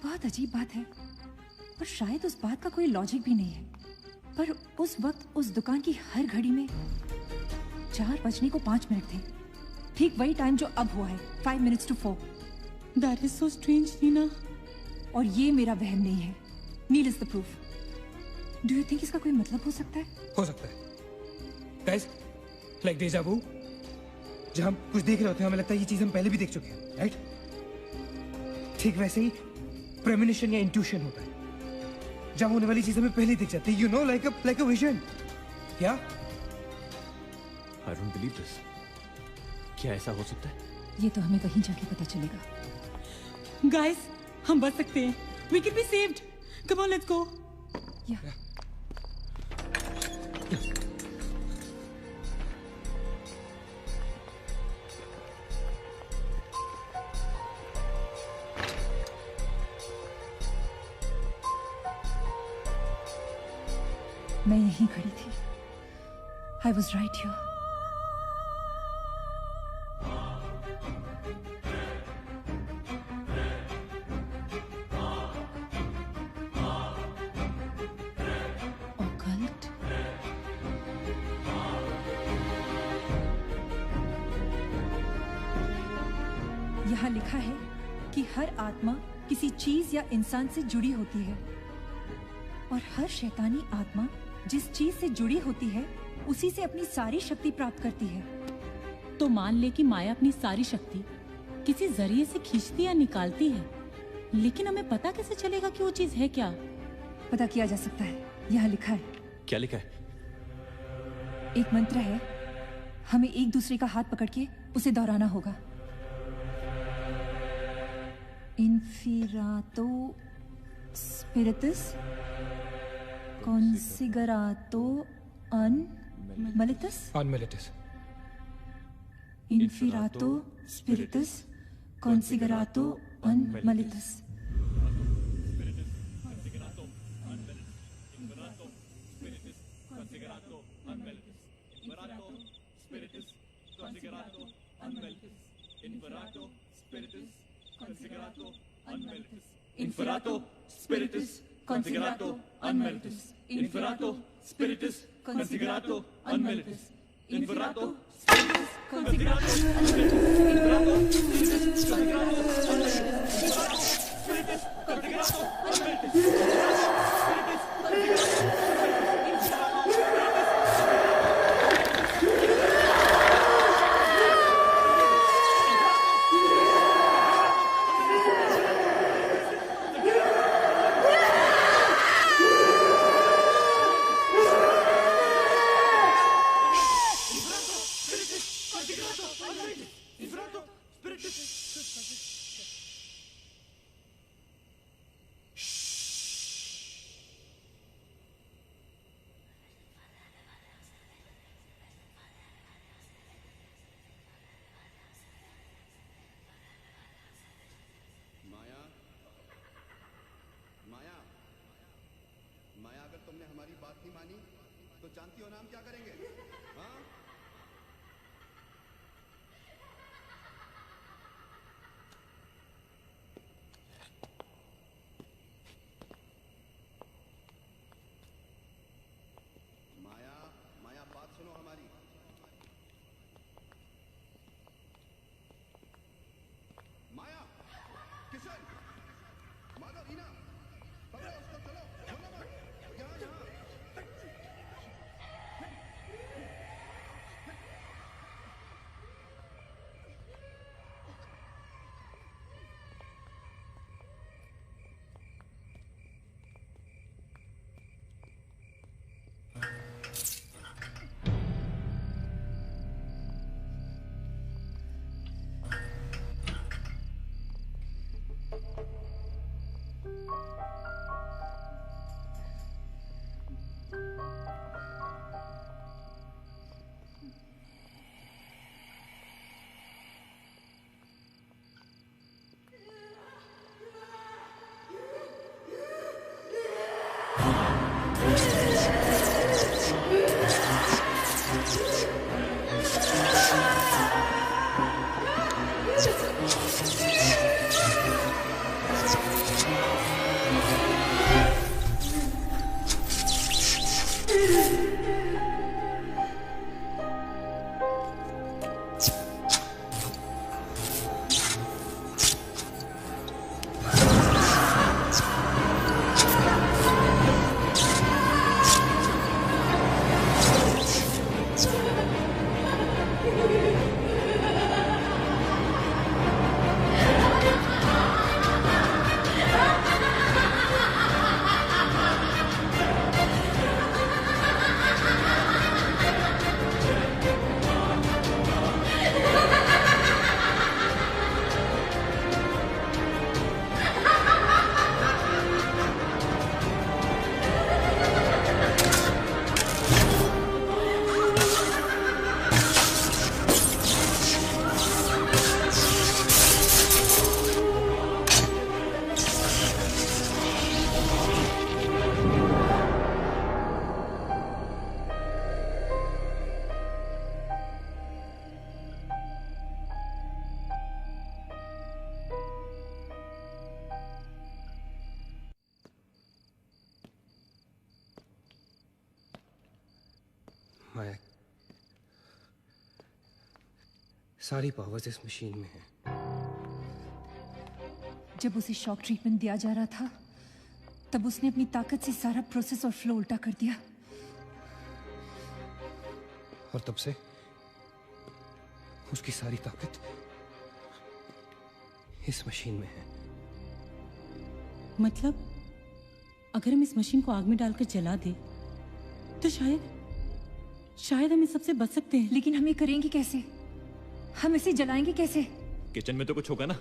बहुत अजीब बात है और शायद उस बात का कोई लॉजिक भी नहीं है, पर उस वक्त उस दुकान की हर घड़ी में 4 बजने को 5 मिनट थे। ठीक वही टाइम जो अब हुआ है, 5 minutes to 4. That is so strange, Neena. और ये मेरा वहम नहीं है। Neel is the proof. Do you think इसका कोई मतलब हो सकता है? हो सकता है। गाइस, लाइक डेजा वू, जब हम कुछ देख रहे होते हैं हमें लगता है ये चीज हम पहले भी देख चुके हैं, राइट? ठीक वैसे ही प्रेमोनिशन या इंट्यूशन होता है, जब होने वाली चीज हमें पहले दिख जाती है, you know, like a vision. क्या? I don't believe this. क्या ऐसा हो सकता है? ये तो हमें वहीं जाके पता चलेगा। गाइस, हम बच सकते हैं। We can be saved. Come on, let's go. Yeah. मैं यहीं खड़ी थी। I was right here. Occult? यहाँ लिखा है कि हर आत्मा किसी चीज या इंसान से जुड़ी होती है और हर शैतानी आत्मा जिस चीज से जुड़ी होती है उसी से अपनी सारी शक्ति प्राप्त करती है। तो मान ले कि माया अपनी सारी शक्ति किसी जरिए से खींचती या निकालती है, लेकिन हमें पता कैसे चलेगा कि वो चीज है क्या? पता किया जा सकता है, यहाँ लिखा है। क्या लिखा है? एक मंत्र है, हमें एक दूसरे का हाथ पकड़ के उसे दोहराना होगा। इन्फिरातो स्पिरिटस कॉन्सिगरातो अनमिलिटस। Inferato spiritus considerato unmalitus. Inferato spiritus considerato unmalitus. Inferato spiritus considerato unmalitus. Inferato spiritus considerato माया, सारी पावर्स इस मशीन में है। जब उसे शॉक ट्रीटमेंट दिया जा रहा था, तब उसने अपनी ताकत से सारा प्रोसेस और फ्लो उल्टा कर दिया। और तब से उसकी सारी ताकत इस मशीन में है। मतलब अगर हम इस मशीन को आग में डालकर जला दे तो शायद हम इस सबसे बच सकते हैं। लेकिन हम ये करेंगे कैसे? हम इसे जलाएंगे कैसे? किचन में तो कुछ होगा ना,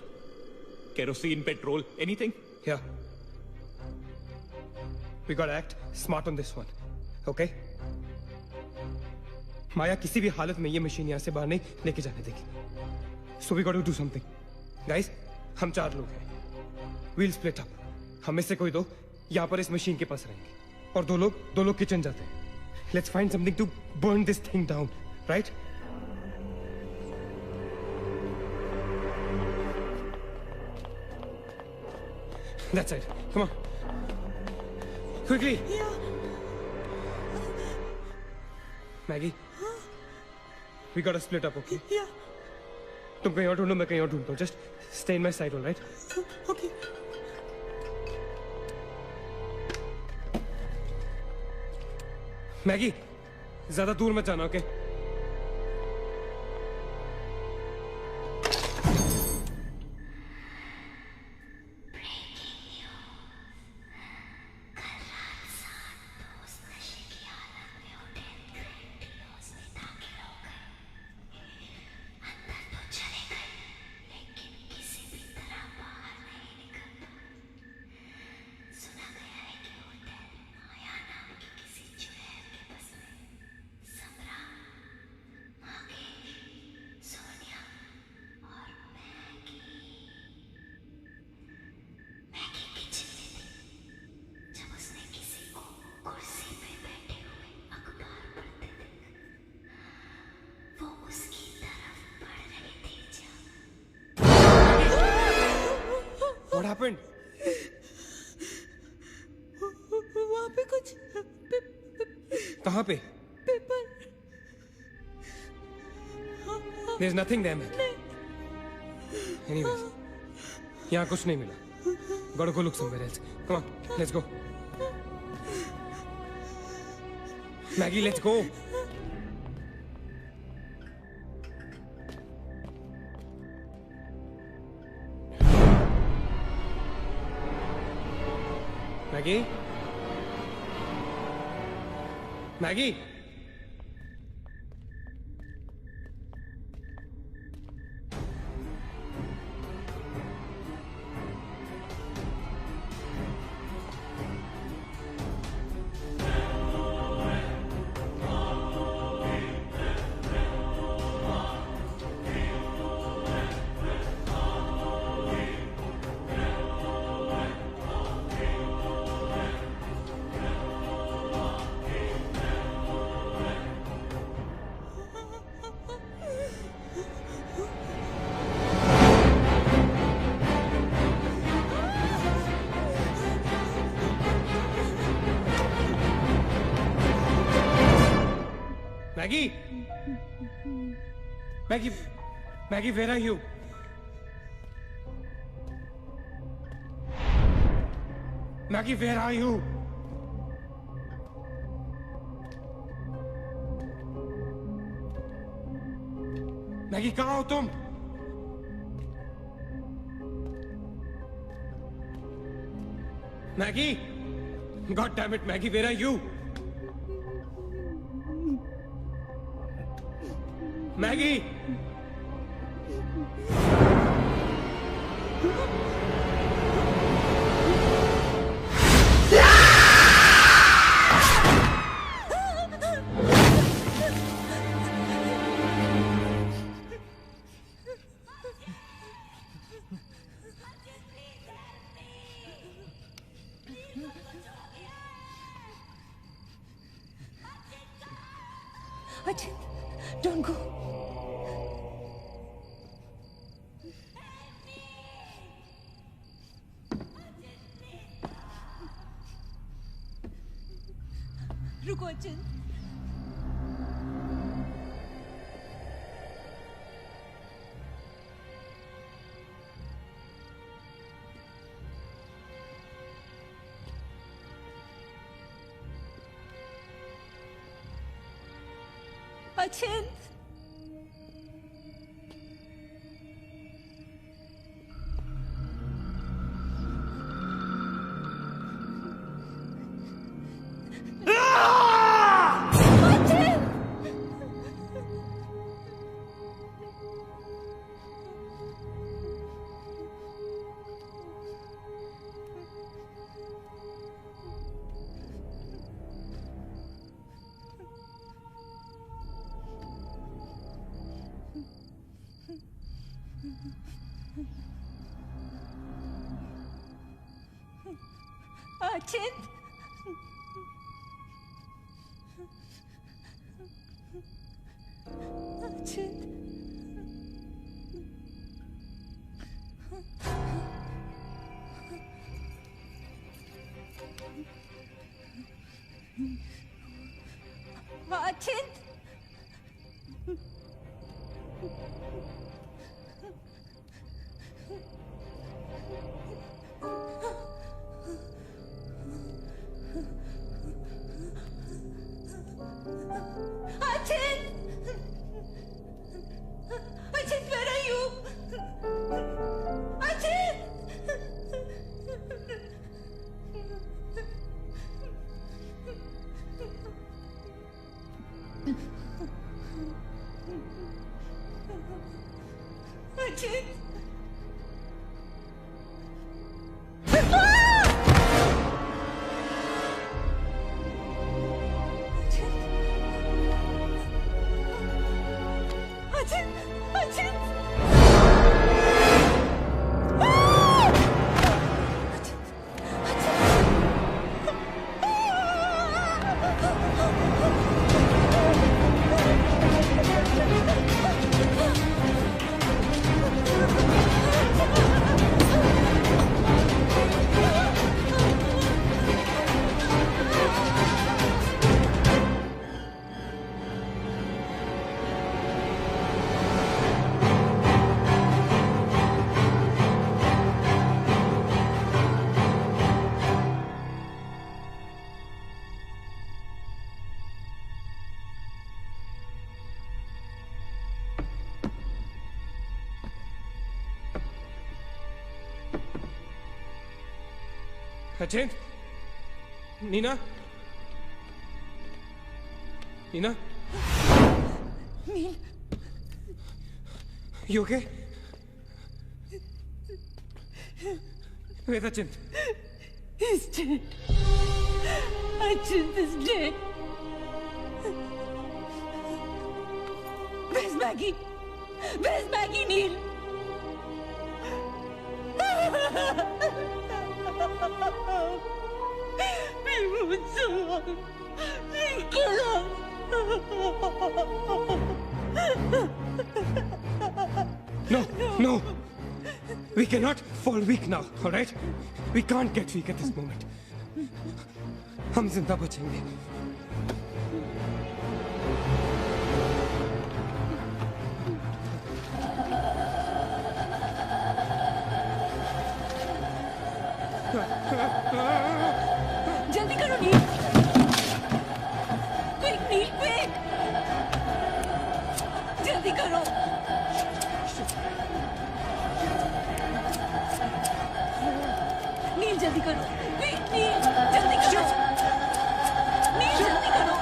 kerosene, petrol, anything. Yeah. We gotta act smart on this one. Okay? माया किसी भी हालत में ये मशीन यहाँ से बाहर नहीं लेके जाने देगी। So we gotta do something. Guys, हम 4 लोग हैं। We'll split up. हम में से कोई 2 यहाँ पर इस मशीन के पास रहेंगे और 2 लोग किचन जाते हैं। Let's find something to burn this thing down, right? That's it. Come on. Quickly. Yeah. Maggie. We gotta split up, okay? Yeah. तुम कहीं और ढूंढो, मैं कहीं और ढूंढता हूँ. Just stay in my side, all right? Okay. Maggi, ज्यादा दूर मत जाना, ओके? What happened? वहाँ पे कुछ कहाँ पे? Paper. There's nothing there, man. Anyways, यहाँ कुछ नहीं मिला. Gotta go look somewhere else. Come on, let's go. Maggie, let's go. Maggie? Maggie? Maggie? Maggie, where are you? Maggie, where are you? Maggie, कहाँ हो तुम? Maggie? God damn it, Maggie, where are you? Maggie! Ajit, don't go. रुको अचिंत। अचिंत। अचिंत अचिंत अचिंत Achint, where are you? Achint! Achint! अचिंत, Neena, Neena, nil, you okay? Where's Achint? He's dead. Achint is dead. Where's Maggie? Where's Maggie, Neil? We moved so long. We kill us. No, no. We cannot fall weak now, all right? We can't get weak at this moment. हम जिंदा बचेंगे. जल्दी करो नील. Quick, नील, quick. जल्दी करो. नील जल्दी करो. Quick, नील जल्दी करो. नील जल्दी करो.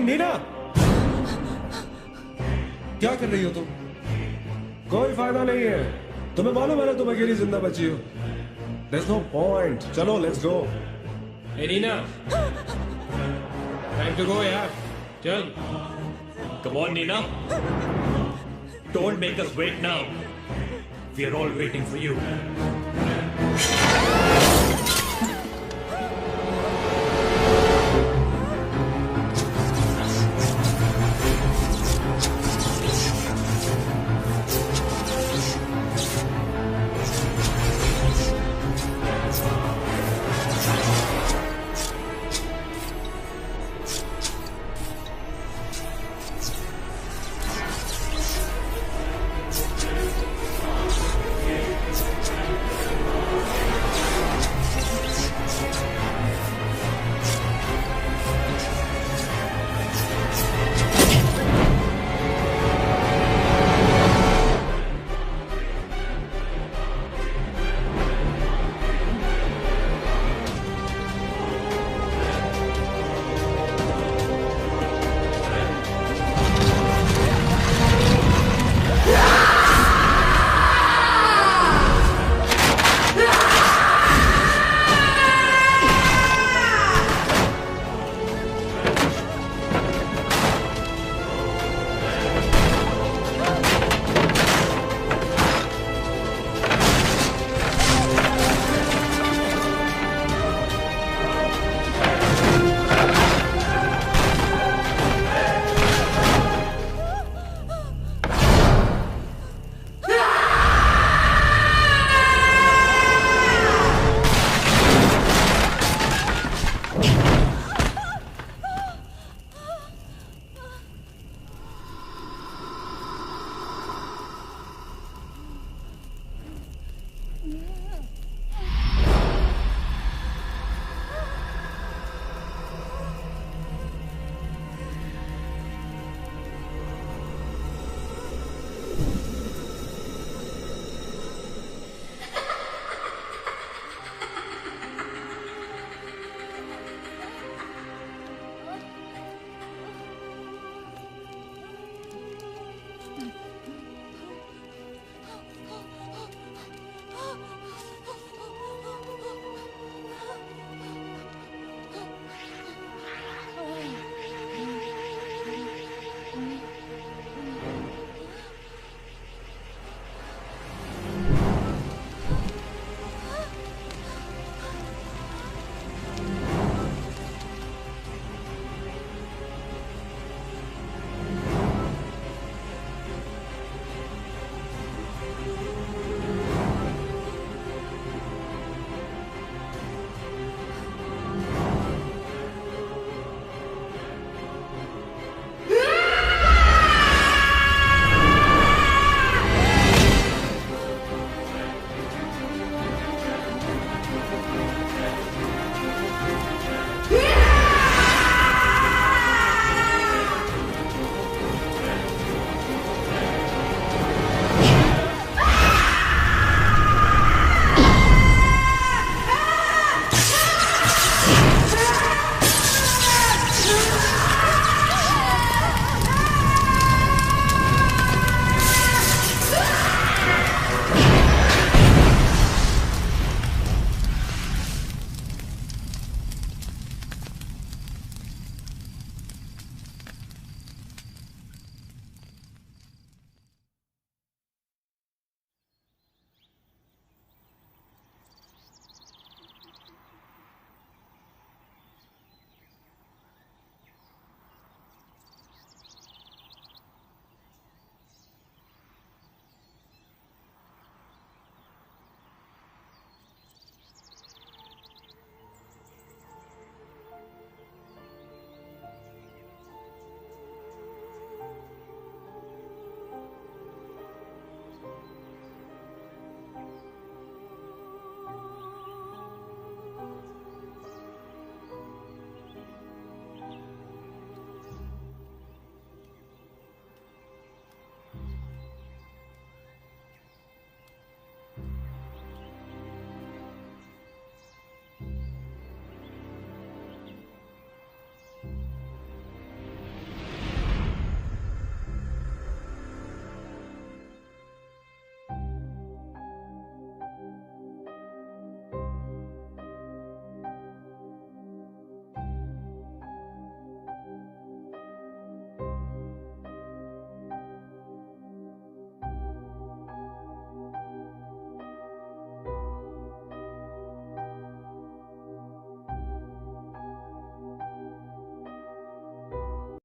नीना, क्या कर रही हो तुम? कोई फायदा नहीं है. तुम्हें मालूम है ना तुम अकेली जिंदा बची हो. There's no point. चलो, let's go. Hey Neena, time to go यार. चल. Come on, Nina. Don't make us wait now. We are all waiting for you.